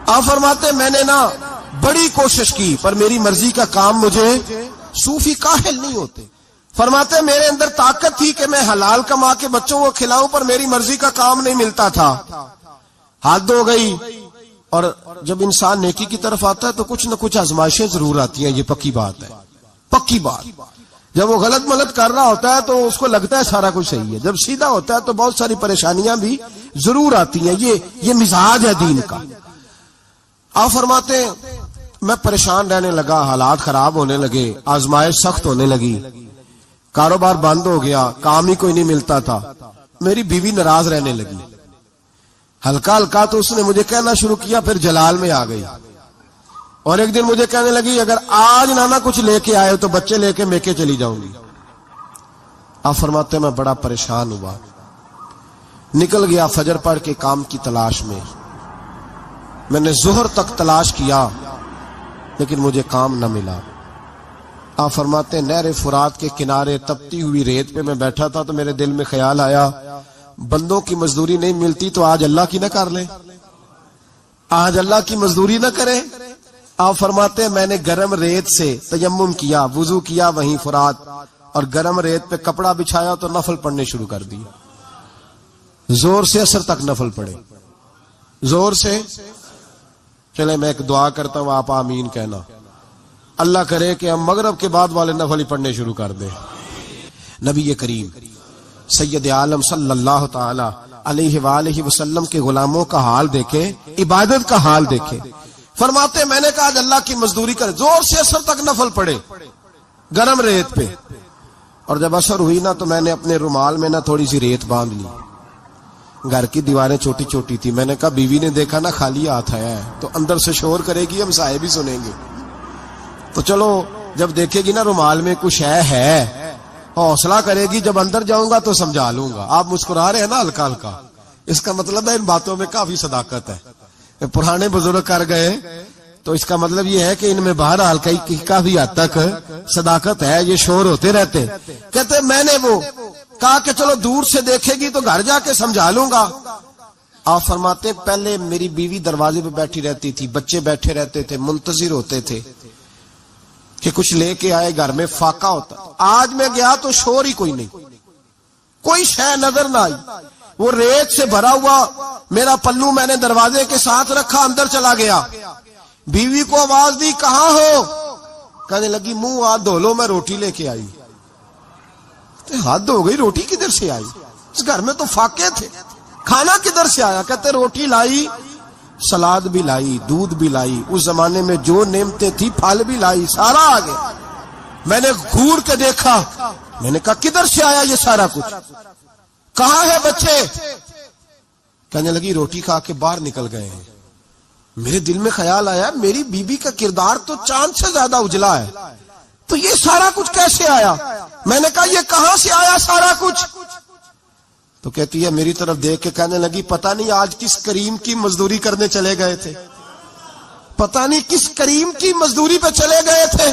آپ فرماتے میں نے نا بڑی کوشش کی پر میری مرضی کا کام مجھے صوفی کاہل نہیں ہوتے. فرماتے میرے اندر طاقت تھی کہ میں حلال کما کے بچوں کو کھلاؤں پر میری مرضی کا کام نہیں ملتا تھا. حد ہو گئی. اور جب انسان نیکی کی طرف آتا ہے تو کچھ نہ کچھ آزمائشیں ضرور آتی ہیں. یہ پکی بات ہے, پکی بات. جب وہ غلط ملت کر رہا ہوتا ہے تو اس کو لگتا ہے سارا کچھ صحیح ہے. جب سیدھا ہوتا ہے تو بہت ساری پریشانیاں بھی ضرور آتی ہیں. یہ مزاج ہے دین کا. آپ فرماتے میں پریشان رہنے لگا, حالات خراب ہونے لگے, آزمائش سخت ہونے لگی, کاروبار بند ہو گیا, کام ہی کوئی نہیں ملتا تھا. میری بیوی ناراض رہنے لگی. ہلکا ہلکا تو اس نے مجھے کہنا شروع کیا, پھر جلال میں آ گئی. اور ایک دن مجھے کہنے لگی اگر آج نانا کچھ لے کے آئے تو بچے لے کے میکے چلی جاؤں گی. آپ فرماتے میں بڑا پریشان ہوا, نکل گیا فجر پڑھ کے کام کی تلاش میں. میں نے ظہر تک تلاش کیا لیکن مجھے کام نہ ملا. آپ فرماتے نہر فرات کے کنارے تپتی ہوئی ریت پہ میں بیٹھا تھا تو میرے دل میں خیال آیا بندوں کی مزدوری نہیں ملتی تو آج اللہ کی نہ کر لیں, آج اللہ کی مزدوری نہ کریں. آپ فرماتے میں نے گرم ریت سے تیمم کیا, وضو کیا وہیں فرات, اور گرم ریت پہ کپڑا بچھایا تو نفل پڑھنے شروع کر دیا. زور سے اثر تک نفل پڑھے, زور سے. چلے میں ایک دعا کرتا ہوں, آپ آمین کہنا. اللہ کرے کہ ہم مغرب کے بعد والے نفل ہی پڑھنے شروع کر دیں. نبی کریم سید عالم صلی اللہ تعالی علیہ وآلہ وسلم کے غلاموں کا حال دیکھے, عبادت کا حال دیکھے. فرماتے میں نے کہا آج اللہ کی مزدوری کرے, زور سے اثر تک نفل پڑھے گرم ریت پہ. اور جب اثر ہوئی نا تو میں نے اپنے رومال میں نا تھوڑی سی ریت باندھ لی. گھر کی دیواریں چھوٹی چھوٹی تھی. میں نے کہا بیوی نے دیکھا نا خالی ہاتھ آیا ہے تو اندر سے شور کرے گی, ہم سائے بھی سنیں گے, تو چلو جب دیکھے گی نا رومال میں کچھ ہے حوصلہ کرے گی, جب اندر جاؤں گا تو سمجھا لوں گا. آپ مسکرا رہے ہیں نا ہلکا ہلکا, اس کا مطلب ہے ان باتوں میں کافی صداقت ہے. پرانے بزرگ کر گئے تو اس کا مطلب یہ ہے کہ ان میں بہرحال کافی حد تک صداقت ہے. یہ شور ہوتے رہتے. کہتے میں نے وہ کہا کہ چلو دور سے دیکھے گی تو گھر جا کے سمجھا لوں گا. آپ فرماتے پہلے میری بیوی دروازے پہ بیٹھی رہتی تھی, بچے بیٹھے رہتے تھے, منتظر ہوتے تھے کہ کچھ لے کے آئے, گھر میں فاقہ ہوتا. آج میں گیا تو شور ہی کوئی نہیں, کوئی شے نظر نہ آئی. وہ ریت سے بھرا ہوا میرا پلو میں نے دروازے کے ساتھ رکھا, اندر چلا گیا. بیوی کو آواز دی کہاں ہو؟ کہنے لگی منہ ہاتھ دھو لو, میں روٹی لے کے آئی. ہاتھ دھو گئی, روٹی کدھر سے آئی؟ اس گھر میں تو فاقے تھے, کھانا کدھر سے آیا؟ کہتے روٹی لائی, سلاد بھی لائی, دودھ بھی لائی, اس زمانے میں جو نعمتیں تھی پھل بھی لائی, سارا آ گیا. میں نے گھور کے دیکھا, میں نے کہا کدھر سے آیا یہ سارا کچھ؟ کہاں ہے بچے؟ کہنے لگی روٹی کھا کے باہر نکل گئے ہیں. میرے دل میں خیال آیا میری بیوی کا کردار تو چاند سے زیادہ اجلا ہے, تو یہ سارا کچھ کیسے آیا؟ میں نے کہا یہ کہاں سے آیا سارا کچھ؟ تو کہتی ہے میری طرف دیکھ کے کہنے لگی پتہ نہیں آج کس کریم کی مزدوری کرنے چلے گئے تھے, پتہ نہیں کس کریم کی مزدوری پہ چلے گئے تھے.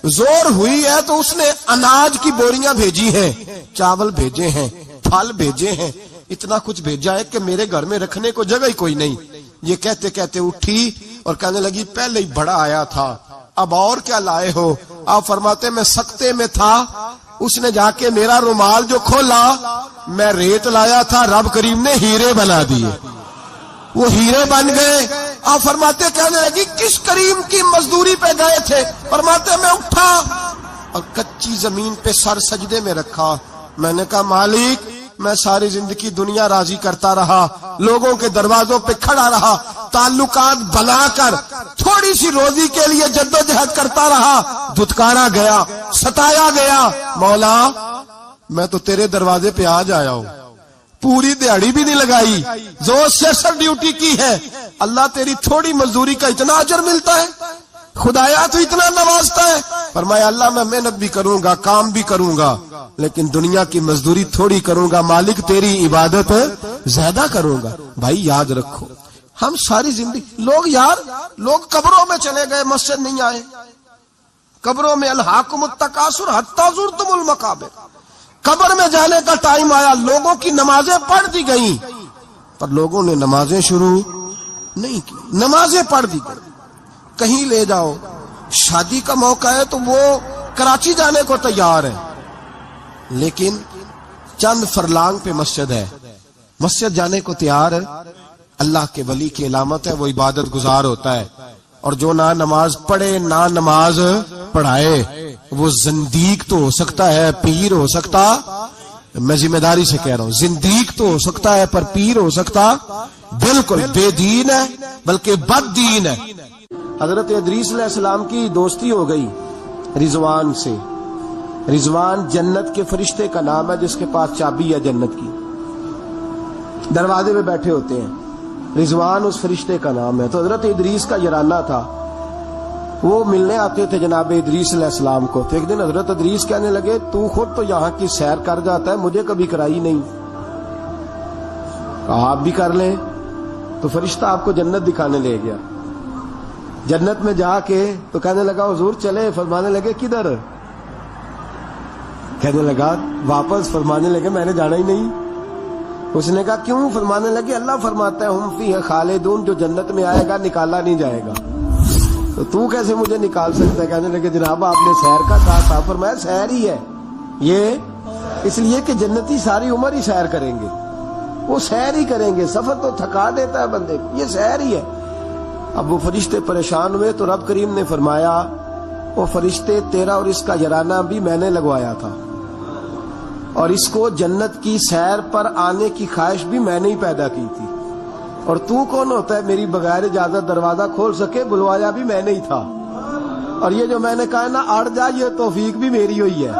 زور ہوئی ہے تو اس نے اناج کی بوریاں بھیجی ہیں, چاول بھیجے ہیں, پھل بھیجے ہیں, اتنا کچھ بھیجا ہے کہ میرے گھر میں رکھنے کو جگہ ہی کوئی نہیں. یہ کہتے کہتے اٹھی اور کہنے لگی پہلے ہی بڑا آیا تھا, اب اور کیا لائے ہو؟ آپ فرماتے میں سکتے میں تھا, اس نے جا کے میرا رومال جو کھولا, میں ریت لایا تھا, رب کریم نے ہیرے بنا دیے, وہ ہیرے بن گئے. آپ فرماتے کہنے لگی کس کریم کی مزدوری پہ گئے تھے؟ فرماتے میں اٹھا اور کچی زمین پہ سر سجدے میں رکھا. میں نے کہا مالک میں ساری زندگی دنیا راضی کرتا رہا, لوگوں کے دروازوں پہ کھڑا رہا, تعلقات بنا کر تھوڑی سی روزی کے لیے جدوجہد کرتا رہا, دھتکارا گیا, ستایا گیا. مولا میں تو تیرے دروازے پہ آج آیا ہوں, پوری دیہڑی بھی نہیں لگائی, زور سے اثر ڈیوٹی کی ہے. اللہ تیری تھوڑی مزدوری کا اتنا اجر ملتا ہے, خدایا تو اتنا نوازتا ہے. فرمایا اللہ میں محنت بھی کروں گا, کام بھی کروں گا, لیکن دنیا کی مزدوری تھوڑی کروں گا, مالک تیری عبادت زیادہ کروں گا. بھائی یاد رکھو ہم ساری زندگی لوگ قبروں میں چلے گئے, مسجد نہیں آئے. قبروں میں الہاکم التکاثر حتی زرتم المقابر, قبر میں جانے کا ٹائم آیا, لوگوں کی نمازیں پڑھ دی گئیں پر لوگوں نے نمازیں شروع نہیں کی. نمازیں پڑھ دی کریں. کہیں لے جاؤ, شادی کا موقع ہے تو وہ کراچی جانے کو تیار ہے, لیکن چند فرلانگ پہ مسجد ہے, مسجد جانے کو تیار ہے. اللہ کے ولی کی علامت ہے, وہ عبادت گزار ہوتا ہے. اور جو نہ نماز پڑھے نہ نماز پڑھائے وہ زندیق تو ہو سکتا ہے, پیر ہو سکتا, میں ذمہ داری سے کہہ رہا ہوں, زندیق تو ہو سکتا ہے پر پیر ہو سکتا بالکل بے دین ہے, بلکہ بد دین ہے. حضرت ادریس علیہ السلام کی دوستی ہو گئی رضوان سے. رضوان جنت کے فرشتے کا نام ہے جس کے پاس چابی ہے جنت کی, دروازے پہ بیٹھے ہوتے ہیں. رضوان اس فرشتے کا نام ہے. تو حضرت ادریس کا یارانہ تھا, وہ ملنے آتے تھے جناب ادریس علیہ السلام کو. تو ایک دن حضرت ادریس کہنے لگے تو خود تو یہاں کی سیر کر جاتا ہے, مجھے کبھی کرائی نہیں. آپ بھی کر لیں. تو فرشتہ آپ کو جنت دکھانے لے گیا. جنت میں جا کے تو کہنے لگا حضور چلے, فرمانے لگے کدھر؟ کہنے لگا واپس. فرمانے لگے میں نے جانا ہی نہیں. اس نے کہا کیوں؟ فرمانے لگے اللہ فرماتا ہے ہم فیہ خالدون, جو جنت میں آئے گا نکالا نہیں جائے گا. تو کیسے مجھے نکال سکتا ہے؟ کہنے لگے جناب آپ نے سیر کا کہا تھا. فرمایا سیر ہی ہے یہ, اس لیے کہ جنتی ساری عمر ہی سیر کریں گے, وہ سیر ہی کریں گے. سفر تو تھکا دیتا ہے بندے کو, یہ سیر ہی ہے. اب وہ فرشتے پریشان ہوئے تو رب کریم نے فرمایا وہ فرشتے تیرا اور اس کا یارانہ بھی میں نے لگوایا تھا, اور اس کو جنت کی سیر پر آنے کی خواہش بھی میں نے ہی پیدا کی تھی. اور تو کون ہوتا ہے میری بغیر اجازت دروازہ کھول سکے؟ بلوایا بھی میں نے ہی تھا. اور یہ جو میں نے کہا نا اڑ جا, یہ توفیق بھی میری ہوئی ہے.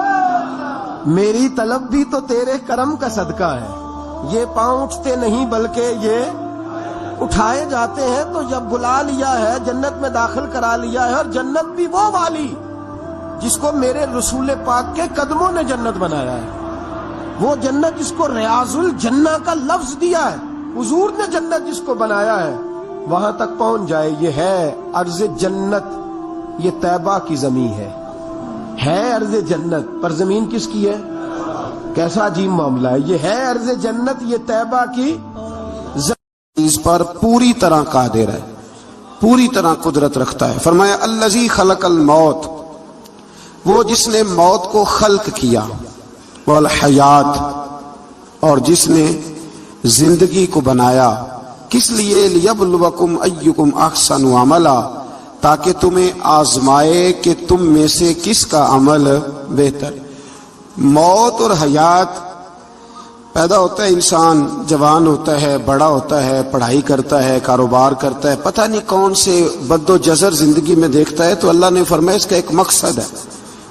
میری طلب بھی تو تیرے کرم کا صدقہ ہے. یہ پاؤں اٹھتے نہیں بلکہ یہ اٹھائے جاتے ہیں. تو جب بلا لیا ہے, جنت میں داخل کرا لیا ہے, اور جنت بھی وہ والی جس کو میرے رسول پاک کے قدموں نے جنت بنایا ہے, وہ جنت جس کو ریاض الجنہ کا لفظ دیا ہے, حضور نے جنت جس کو بنایا ہے, وہاں تک پہنچ جائے. یہ ہے ارض جنت, یہ طیبہ کی زمین ہے ارض جنت, پر زمین کس کی ہے؟ کیسا عجیب معاملہ ہے. یہ ہے ارض جنت, یہ طیبہ کی زمین, اس پر پوری طرح قادر ہے, پوری طرح قدرت رکھتا ہے. فرمایا الذی خلق الموت, وہ جس نے موت کو خلق کیا, والحیات, اور جس نے زندگی کو بنایا. کس لیے؟ لیبلوکم ایکم احسن عملا, تاکہ تمہیں آزمائے کہ تم میں سے کس کا عمل بہتر. موت اور حیات, پیدا ہوتا ہے انسان, جوان ہوتا ہے, بڑا ہوتا ہے, پڑھائی کرتا ہے, کاروبار کرتا ہے, پتہ نہیں کون سے بد و جزر زندگی میں دیکھتا ہے. تو اللہ نے فرمایا اس کا ایک مقصد ہے.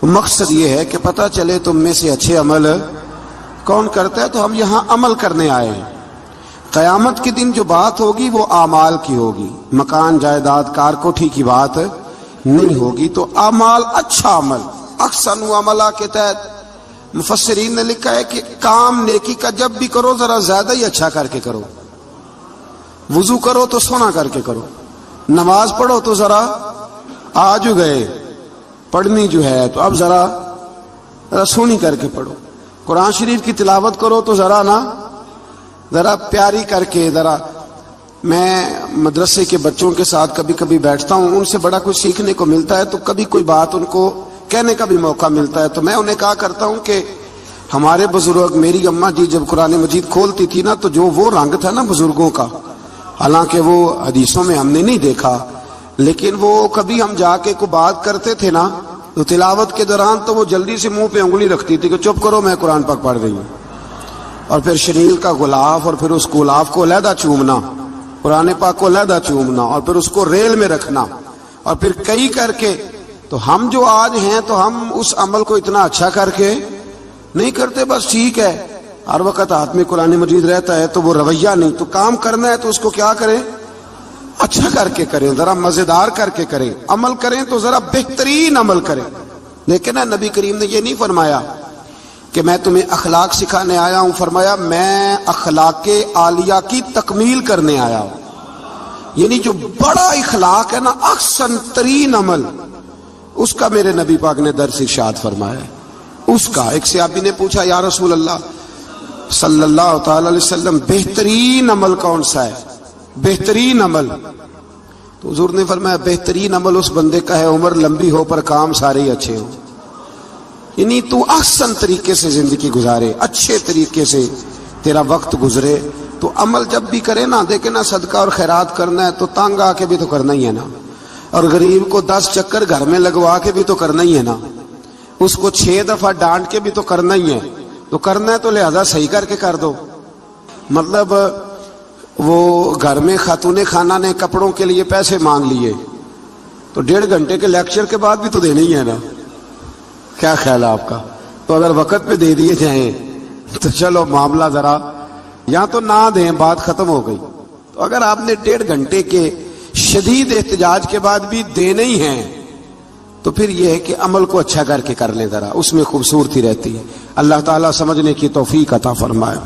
مقصد یہ ہے کہ پتہ چلے تم میں سے اچھے عمل کون کرتا ہے. تو ہم یہاں عمل کرنے آئے ہیں. قیامت کے دن جو بات ہوگی وہ اعمال کی ہوگی, مکان جائیداد کار کوٹھی کی بات نہیں ہوگی. تو اعمال, اچھا عمل, احسن عملہ کے تحت مفسرین نے لکھا ہے کہ کام نیکی کا جب بھی کرو ذرا زیادہ ہی اچھا کر کے کرو. وضو کرو تو سونا کر کے کرو, نماز پڑھو تو ذرا آج گئے پڑھنی جو ہے تو اب ذرا سونی کر کے پڑھو. قرآن شریف کی تلاوت کرو تو ذرا پیاری کر کے. ذرا میں مدرسے کے بچوں کے ساتھ کبھی کبھی بیٹھتا ہوں, ان سے بڑا کچھ سیکھنے کو ملتا ہے, تو کبھی کوئی بات ان کو کہنے کا بھی موقع ملتا ہے. تو میں انہیں کہا کرتا ہوں کہ ہمارے بزرگ, میری اماں جی جب قرآن مجید کھولتی تھی نا, تو جو وہ رنگ تھا نا بزرگوں کا, حالانکہ وہ حدیثوں میں ہم نے نہیں دیکھا, لیکن وہ کبھی ہم جا کے کوئی بات کرتے تھے نا, تو تلاوت کے دوران تو وہ جلدی سے منہ پہ انگلی رکھتی تھی کہ چپ کرو میں قرآن پاک پڑھ رہی ہوں. اور پھر شنیل کا غلاف, اور پھر اس غلاف کو علیحدہ چومنا, قرآن پاک کو علیحدہ چومنا, اور پھر اس کو ریل میں رکھنا, اور پھر کئی کر کے. تو ہم جو آج ہیں تو ہم اس عمل کو اتنا اچھا کر کے نہیں کرتے. بس ٹھیک ہے, ہر وقت ہاتھ میں قرآن مجید رہتا ہے تو وہ رویہ نہیں. تو کام کرنا ہے تو اس کو کیا کریں؟ اچھا کر کے کریں, ذرا مزیدار کر کے کریں. عمل کریں تو ذرا بہترین عمل کریں. لیکن نبی کریم نے یہ نہیں فرمایا کہ میں تمہیں اخلاق سکھانے آیا ہوں, فرمایا میں اخلاق عالیہ کی تکمیل کرنے آیا ہوں. یعنی جو بڑا اخلاق ہے نا, احسن ترین عمل, اس کا میرے نبی پاک نے درس ارشاد فرمایا ہے. اس کا ایک صحابی نے پوچھا یا رسول اللہ صلی اللہ تعالی علیہ وسلم, بہترین عمل کون سا ہے؟ بہترین عمل. تو حضور نے فرمایا بہترین عمل اس بندے کا ہے عمر لمبی ہو پر کام سارے ہی اچھے ہوں، یعنی تو احسن طریقے سے زندگی گزارے، اچھے طریقے سے تیرا وقت گزرے۔ تو عمل جب بھی کرے نا، دیکھے نا صدقہ اور خیرات کرنا ہے تو تانگ آ کے بھی تو کرنا ہی ہے نا، اور غریب کو 10 چکر گھر میں لگوا کے بھی تو کرنا ہی ہے نا، اس کو 6 دفعہ ڈانٹ کے بھی تو کرنا ہی ہے، تو کرنا ہے تو لہذا صحیح کر کے کر دو۔ مطلب وہ گھر میں خاتون خانہ نے کپڑوں کے لیے پیسے مانگ لیے تو 1.5 گھنٹے کے لیکچر کے بعد بھی تو دینے ہی ہے نا، کیا خیال ہے آپ کا؟ تو اگر وقت پہ دے دیے جائیں تو چلو معاملہ ذرا، یا تو نہ دیں، بات ختم ہو گئی۔ تو اگر آپ نے 1.5 گھنٹے کے شدید احتجاج کے بعد بھی دینے ہی ہیں تو پھر یہ ہے کہ عمل کو اچھا کر کے کر لیں، ذرا اس میں خوبصورتی رہتی ہے۔ اللہ تعالیٰ سمجھنے کی توفیق عطا فرمائے۔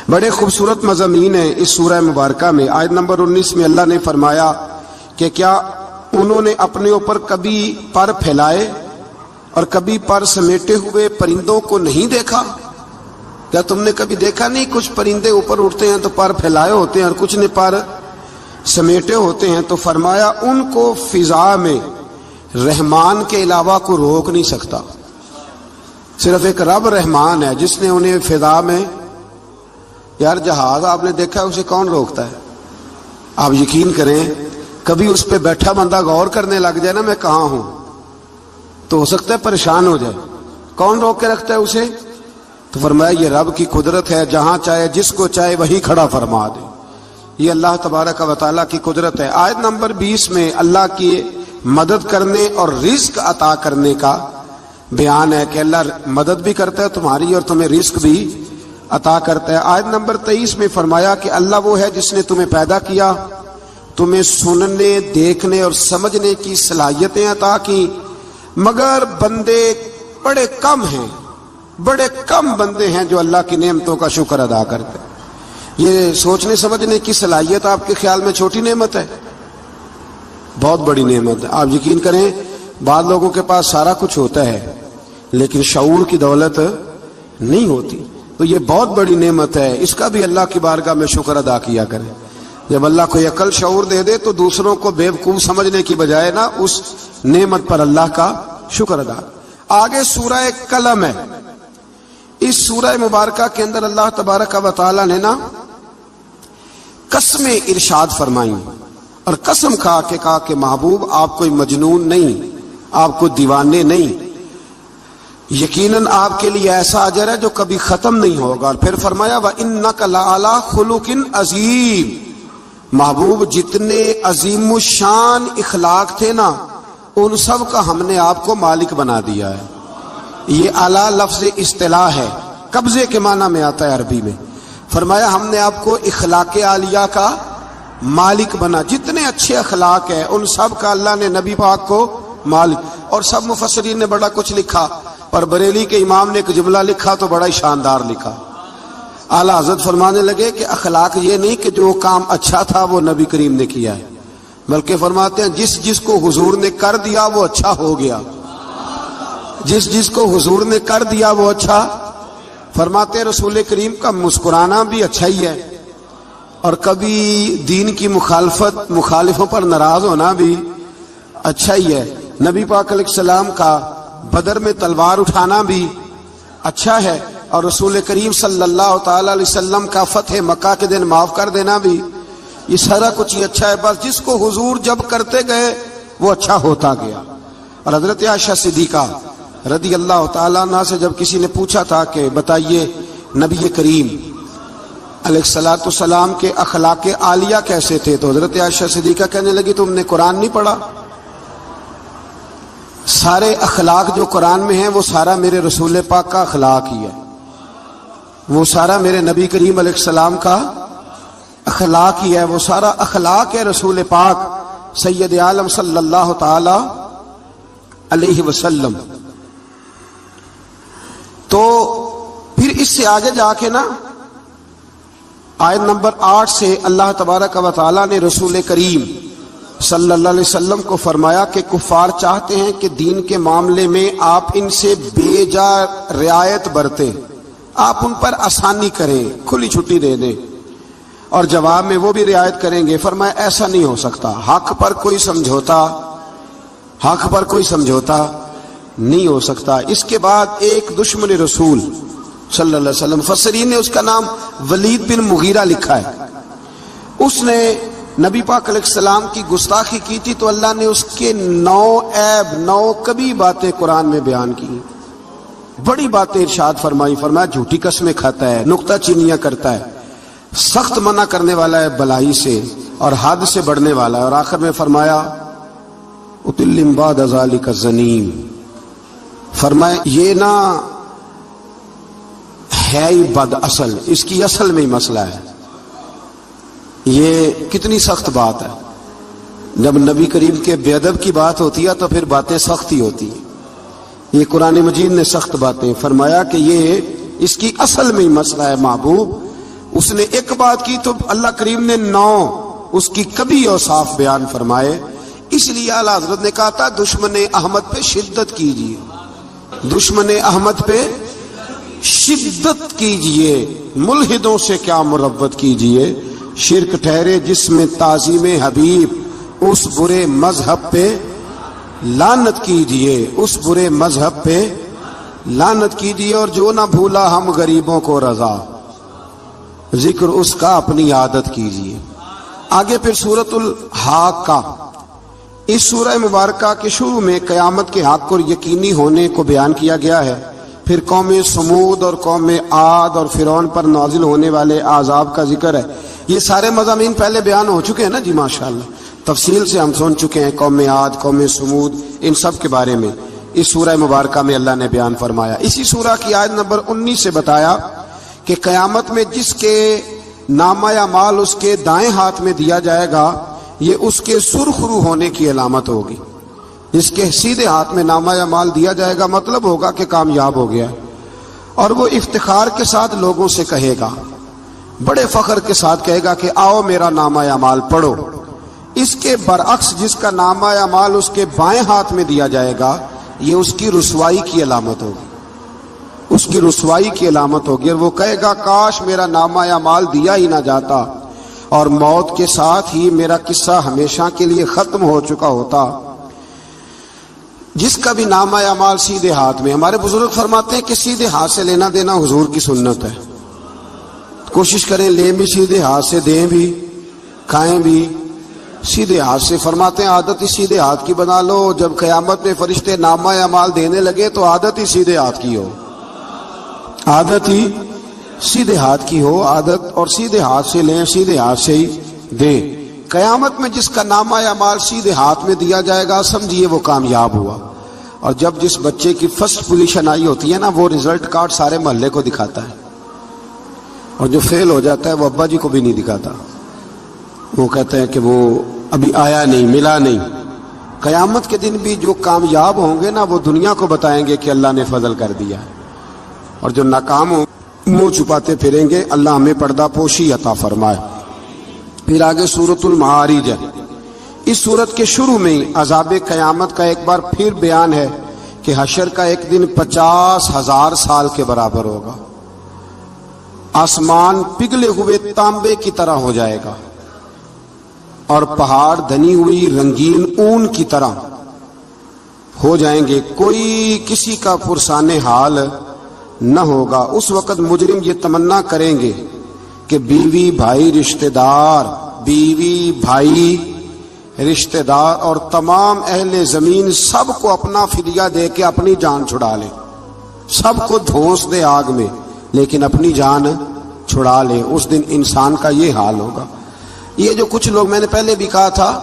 بڑے خوبصورت مضامین ہیں اس سورہ مبارکہ میں۔ آیت نمبر 19 میں اللہ نے فرمایا کہ کیا انہوں نے اپنے اوپر کبھی پر پھیلائے اور کبھی پر سمیٹے ہوئے پرندوں کو نہیں دیکھا؟ کیا تم نے کبھی دیکھا نہیں کچھ پرندے اوپر اٹھتے ہیں تو پر پھیلائے ہوتے ہیں اور کچھ نے پر سمیٹے ہوتے ہیں؟ تو فرمایا ان کو فضا میں رحمان کے علاوہ کو روک نہیں سکتا، صرف ایک رب رحمان ہے جس نے انہیں فضا میں، یار جہاز آپ نے دیکھا ہے اسے کون روکتا ہے؟ آپ یقین کریں کبھی اس پہ بیٹھا بندہ غور کرنے لگ جائے نا میں کہاں ہوں تو ہو سکتا ہے پریشان ہو جائے، کون روک کے رکھتا ہے اسے؟ تو فرمایا یہ رب کی قدرت ہے، جہاں چاہے جس کو چاہے وہی کھڑا فرما دے، یہ اللہ تبارک و تعالیٰ کی قدرت ہے۔ آیت نمبر 20 میں اللہ کی مدد کرنے اور رزق عطا کرنے کا بیان ہے کہ اللہ مدد بھی کرتا ہے تمہاری اور تمہیں رزق بھی عطا کرتا ہے۔ آیت نمبر 23 میں فرمایا کہ اللہ وہ ہے جس نے تمہیں پیدا کیا، تمہیں سننے، دیکھنے اور سمجھنے کی صلاحیتیں عطا کی، مگر بندے بڑے کم ہیں، بڑے کم بندے ہیں جو اللہ کی نعمتوں کا شکر ادا کرتے ہیں۔ یہ سوچنے سمجھنے کی صلاحیت آپ کے خیال میں چھوٹی نعمت ہے؟ بہت بڑی نعمت ہے۔ آپ یقین کریں بعض لوگوں کے پاس سارا کچھ ہوتا ہے لیکن شعور کی دولت نہیں ہوتی، تو یہ بہت بڑی نعمت ہے، اس کا بھی اللہ کی بارگاہ میں شکر ادا کیا کریں۔ جب اللہ کو عقل شعور دے دے تو دوسروں کو بیوقوف سمجھنے کی بجائے نا اس نعمت پر اللہ کا شکر ادا۔ آگے سورہ قلم ہے، اس سورہ مبارکہ کے اندر اللہ تبارک و تعالی نے نا قسمیں ارشاد فرمائیں اور قسم کھا کے کہا کہ محبوب آپ کوئی مجنون نہیں، آپ کو دیوانے نہیں، یقیناً آپ کے لیے ایسا اجر ہے جو کبھی ختم نہیں ہوگا۔ اور پھر فرمایا وَإِنَّكَ لَعَلَىٰ خُلُقٍ عَظِيمٍ، محبوب جتنے عظیم الشان اخلاق تھے نا ان سب کا ہم نے آپ کو مالک بنا دیا ہے۔ یہ اعلیٰ لفظ اصطلاح ہے، قبضے کے معنی میں آتا ہے عربی میں۔ فرمایا ہم نے آپ کو اخلاق عالیہ کا مالک بنا، جتنے اچھے اخلاق ہیں ان سب کا اللہ نے نبی پاک کو مالک۔ اور سب مفسرین نے بڑا کچھ لکھا، پر بریلی کے امام نے ایک جملہ لکھا تو بڑا ہی شاندار لکھا۔ اعلیٰ حضرت فرمانے لگے کہ اخلاق یہ نہیں کہ جو کام اچھا تھا وہ نبی کریم نے کیا ہے، بلکہ فرماتے ہیں جس جس کو حضور نے کر دیا وہ اچھا ہو گیا، جس جس کو حضور نے کر دیا وہ اچھا۔ فرماتے ہیں رسول کریم کا مسکرانا بھی اچھا ہی ہے، اور کبھی دین کی مخالفوں پر ناراض ہونا بھی اچھا ہی ہے۔ نبی پاک علیہ السلام کا بدر میں تلوار اٹھانا بھی اچھا ہے، اور رسول کریم صلی اللہ تعالی علیہ وسلم کا فتح مکہ کے دن معاف کر دینا بھی، یہ سارا کچھ ہی اچھا ہے۔ بس جس کو حضور جب کرتے گئے وہ اچھا ہوتا گیا۔ اور حضرت عائشہ صدیقہ رضی اللہ تعالیٰ عنہ سے جب کسی نے پوچھا تھا کہ بتائیے نبی کریم علیہ الصلوۃ والسلام کے اخلاق عالیہ کیسے تھے، تو حضرت عائشہ صدیقہ کہنے لگی تم نے قرآن نہیں پڑھا؟ سارے اخلاق جو قرآن میں ہیں وہ سارا میرے رسول پاک کا اخلاق ہی ہے، وہ سارا میرے نبی کریم علیہ السلام کا اخلاق ہی ہے، وہ سارا اخلاق ہے رسول پاک سید عالم صلی اللہ تعالی علیہ وسلم۔ تو پھر اس سے آگے جا کے نا آیت نمبر 8 سے اللہ تبارک و تعالی نے رسول کریم صلی اللہ علیہ وسلم کو فرمایا کہ کفار چاہتے ہیں کہ دین کے معاملے میں آپ ان سے بے جا رعایت برتیں، آپ ان پر آسانی کریں، کھلی چھٹی دے دیں، اور جواب میں وہ بھی رعایت کریں گے. فرمایا ایسا نہیں ہو سکتا, حق پر کوئی سمجھوتا نہیں ہو سکتا. اس کے بعد ایک دشمن رسول صلی اللہ علیہ وسلم, مفسرین نے اس کا نام ولید بن مغیرہ لکھا ہے, اس نے نبی پاک علیہ السلام کی گستاخی کی تھی تو اللہ نے اس کے 9 عیب 9 کبھی باتیں قرآن میں بیان کی, بڑی باتیں ارشاد فرمائی. فرمایا جھوٹی قسمیں کھاتا ہے, نکتہ چینیاں کرتا ہے, سخت منع کرنے والا ہے بلائی سے اور حد سے بڑھنے والا ہے. اور آخر میں فرمایا اتلم بعد ذالک الزنیم, فرمایا یہ نہ ہے ہی بد اصل, اس کی اصل میں ہی مسئلہ ہے. یہ کتنی سخت بات ہے, جب نبی کریم کے بے ادب کی بات ہوتی ہے تو پھر باتیں سخت ہی ہوتی ہیں. یہ قرآن مجید نے سخت باتیں. فرمایا کہ یہ اس کی اصل میں ہی مسئلہ ہے محبوب. اس نے ایک بات کی تو اللہ کریم نے 9 اس کی کبھی اوصاف بیان فرمائے. اس لیے اعلیٰ حضرت نے کہا تھا دشمن احمد پہ شدت کیجئے, دشمن احمد پہ شدت کیجئے, ملحدوں سے کیا مروت کیجئے. شرک ٹھہرے جس میں تعظیم حبیب, اس برے مذہب پہ لعنت کیجئے, اس برے مذہب پہ لعنت کیجئے. اور جو نہ بھولا ہم غریبوں کو رضا, ذکر اس کا اپنی عادت کیجئے. آگے پھر سورۃ الحاقہ, اس سورہ مبارکہ کے شروع میں قیامت کے حق اور یقینی ہونے کو بیان کیا گیا ہے. پھر قوم سمود اور قوم عاد اور فرعون پر نازل ہونے والے عذاب کا ذکر ہے. یہ سارے مضامین پہلے بیان ہو چکے ہیں نا جی, ماشاءاللہ تفصیل سے ہم سن چکے ہیں. قوم عاد, قوم سمود, ان سب کے بارے میں اس سورہ مبارکہ میں اللہ نے بیان فرمایا. اسی سورہ کی آیت نمبر 19 سے بتایا کہ قیامت میں جس کے نامہ اعمال اس کے دائیں ہاتھ میں دیا جائے گا, یہ اس کے سرخرو ہونے کی علامت ہوگی. جس کے سیدھے ہاتھ میں نامہ اعمال دیا جائے گا مطلب ہوگا کہ کامیاب ہو گیا. اور وہ افتخار کے ساتھ لوگوں سے کہے گا, بڑے فخر کے ساتھ کہے گا کہ آؤ میرا نامہ اعمال پڑھو. اس کے برعکس جس کا نامہ اعمال اس کے بائیں ہاتھ میں دیا جائے گا, یہ اس کی رسوائی کی علامت ہوگی, اس کی رسوائی کی علامت ہوگی. اور وہ کہے گا کاش میرا نامہ اعمال دیا ہی نہ جاتا اور موت کے ساتھ ہی میرا قصہ ہمیشہ کے لیے ختم ہو چکا ہوتا. جس کا بھی نامہ اعمال سیدھے ہاتھ میں, ہمارے بزرگ فرماتے ہیں کہ سیدھے ہاتھ سے لینا دینا حضور کی سنت ہے. کوشش کریں لیں بھی سیدھے ہاتھ سے, دیں بھی, کھائیں بھی سیدھے ہاتھ سے. فرماتے ہیں عادت ہی سیدھے ہاتھ کی بنا لو. جب قیامت میں فرشتے نامہ اعمال دینے لگے تو عادت ہی سیدھے ہاتھ کی ہو, عادت ہی سیدھے ہاتھ کی ہو. عادت اور سیدھے ہاتھ سے لیں, سیدھے ہاتھ سے ہی دیں. قیامت میں جس کا نامہ اعمال سیدھے ہاتھ میں دیا جائے گا سمجھیے وہ کامیاب ہوا. اور جب جس بچے کی فرسٹ پوزیشن آئی ہوتی ہے نا, وہ رزلٹ کارڈ سارے محلے کو دکھاتا ہے, اور جو فیل ہو جاتا ہے وہ ابا جی کو بھی نہیں دکھاتا. وہ کہتے ہیں کہ وہ ابھی آیا نہیں, ملا نہیں. قیامت کے دن بھی جو کامیاب ہوں گے نا وہ دنیا کو بتائیں گے کہ اللہ نے فضل کر دیا, اور جو ناکام ہوں منہ چھپاتے پھریں گے. اللہ ہمیں پردہ پوشی عطا فرمائے. پھر آگے سورۃ المعارج ہے. اس سورت کے شروع میں عذاب قیامت کا ایک بار پھر بیان ہے کہ حشر کا ایک دن 50,000 سال کے برابر ہوگا. آسمان پگھلے ہوئے تانبے کی طرح ہو جائے گا, اور پہاڑ دھنی ہوئی رنگین اون کی طرح ہو جائیں گے. کوئی کسی کا پرسان حال نہ ہوگا. اس وقت مجرم یہ تمنا کریں گے کہ بیوی بھائی رشتہ دار, بیوی بھائی رشتہ دار اور تمام اہل زمین سب کو اپنا فدیہ دے کے اپنی جان چھڑا لے. سب کو دھونس دے آگ میں لیکن اپنی جان چھڑا لے. اس دن انسان کا یہ حال ہوگا. یہ جو کچھ لوگ, میں نے پہلے بھی کہا تھا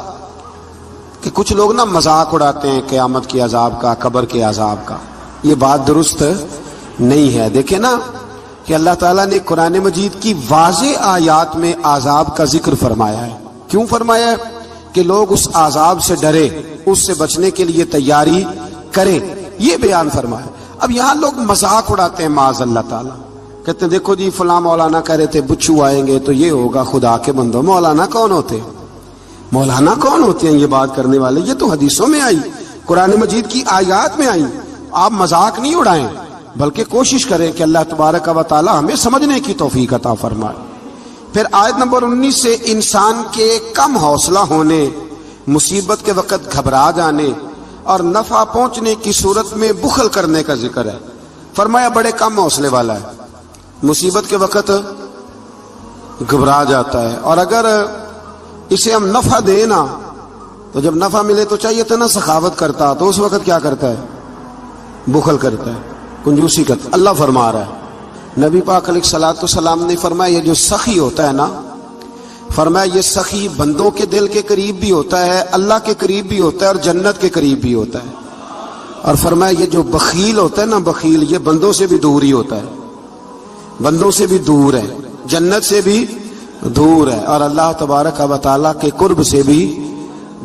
کہ کچھ لوگ نا مذاق اڑاتے ہیں قیامت کے عذاب کا, قبر کے عذاب کا. یہ بات درست نہیں ہے. دیکھیں نا کہ اللہ تعالیٰ نے قرآن مجید کی واضح آیات میں عذاب کا ذکر فرمایا ہے. کیوں فرمایا ہے؟ کہ لوگ اس عذاب سے ڈرے, اس سے بچنے کے لیے تیاری کریں, یہ بیان فرمایا. اب یہاں لوگ مذاق اڑاتے ہیں معاذ اللہ تعالیٰ. کہتے ہیں دیکھو جی فلاں مولانا کہہ رہے تھے بچھو آئیں گے تو یہ ہوگا. خدا کے بندو, مولانا کون ہوتے ہیں؟ مولانا کون ہوتے ہیں یہ بات کرنے والے؟ یہ تو حدیثوں میں آئی, قرآن مجید کی آیات میں آئی. آپ مذاق نہیں اڑائیں بلکہ کوشش کریں کہ اللہ تبارک و تعالی ہمیں سمجھنے کی توفیق عطا فرمائے. پھر آیت نمبر 19 سے انسان کے کم حوصلہ ہونے، مصیبت کے وقت گھبرا جانے اور نفع پہنچنے کی صورت میں بخل کرنے کا ذکر ہے. فرمایا بڑے کم حوصلے والا ہے، مصیبت کے وقت گھبرا جاتا ہے، اور اگر اسے ہم نفع دیں نا تو جب نفع ملے تو چاہیے تھا نا سخاوت کرتا، تو اس وقت کیا کرتا ہے؟ بخل کرتا ہے، کنجوسی کرتا. اللہ فرما رہا ہے، نبی پاک علیہ الصلوۃ والسلام نے فرمایا یہ جو سخی ہوتا ہے نا، فرمایا یہ سخی بندوں کے دل کے قریب بھی ہوتا ہے، اللہ کے قریب بھی ہوتا ہے اور جنت کے قریب بھی ہوتا ہے. اور فرمایا یہ جو بخیل ہوتا ہے نا، بخیل، یہ بندوں سے بھی دور ہی ہوتا ہے، بندوں سے بھی دور ہے، جنت سے بھی دور ہے، اور اللہ تبارک و تعالیٰ کے قرب سے بھی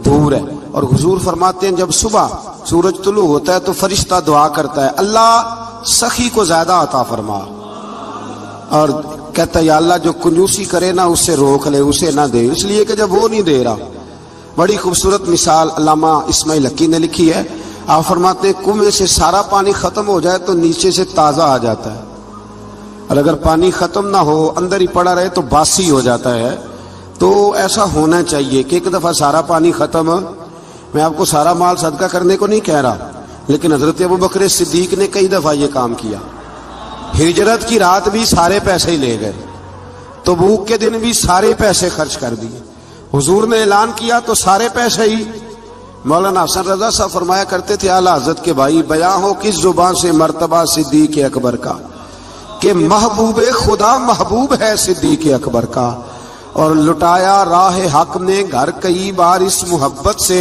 دور ہے. اور حضور فرماتے ہیں جب صبح سورج طلوع ہوتا ہے تو فرشتہ دعا کرتا ہے، اللہ سخی کو زیادہ عطا فرما، اور کہتا ہے یا اللہ جو کنجوسی کرے نا اس سے روک لے، اسے نہ دے، اس لیے کہ جب وہ نہیں دے رہا. بڑی خوبصورت مثال علامہ اسماعیل حقی نے لکھی ہے. آپ فرماتے ہیں کنویں سے سارا پانی ختم ہو جائے تو نیچے سے تازہ آ جاتا ہے، اور اگر پانی ختم نہ ہو اندر ہی پڑا رہے تو باسی ہو جاتا ہے. تو ایسا ہونا چاہیے کہ ایک دفعہ سارا پانی ختم. میں آپ کو سارا مال صدقہ کرنے کو نہیں کہہ رہا، لیکن حضرت ابوبکر صدیق نے کئی دفعہ یہ کام کیا. ہجرت کی رات بھی سارے پیسے ہی لے گئے، تبوک کے دن بھی سارے پیسے خرچ کر دیے. حضور نے اعلان کیا تو سارے پیسے ہی. مولانا حسن رضا صاحب فرمایا کرتے تھے اعلیٰ حضرت کے بھائی، بیاں ہو کس زبان سے مرتبہ صدیق اکبر کا کہ محبوب خدا محبوب ہے صدیق اکبر کا، اور لٹایا راہ حق نے گھر کئی بار اس محبت سے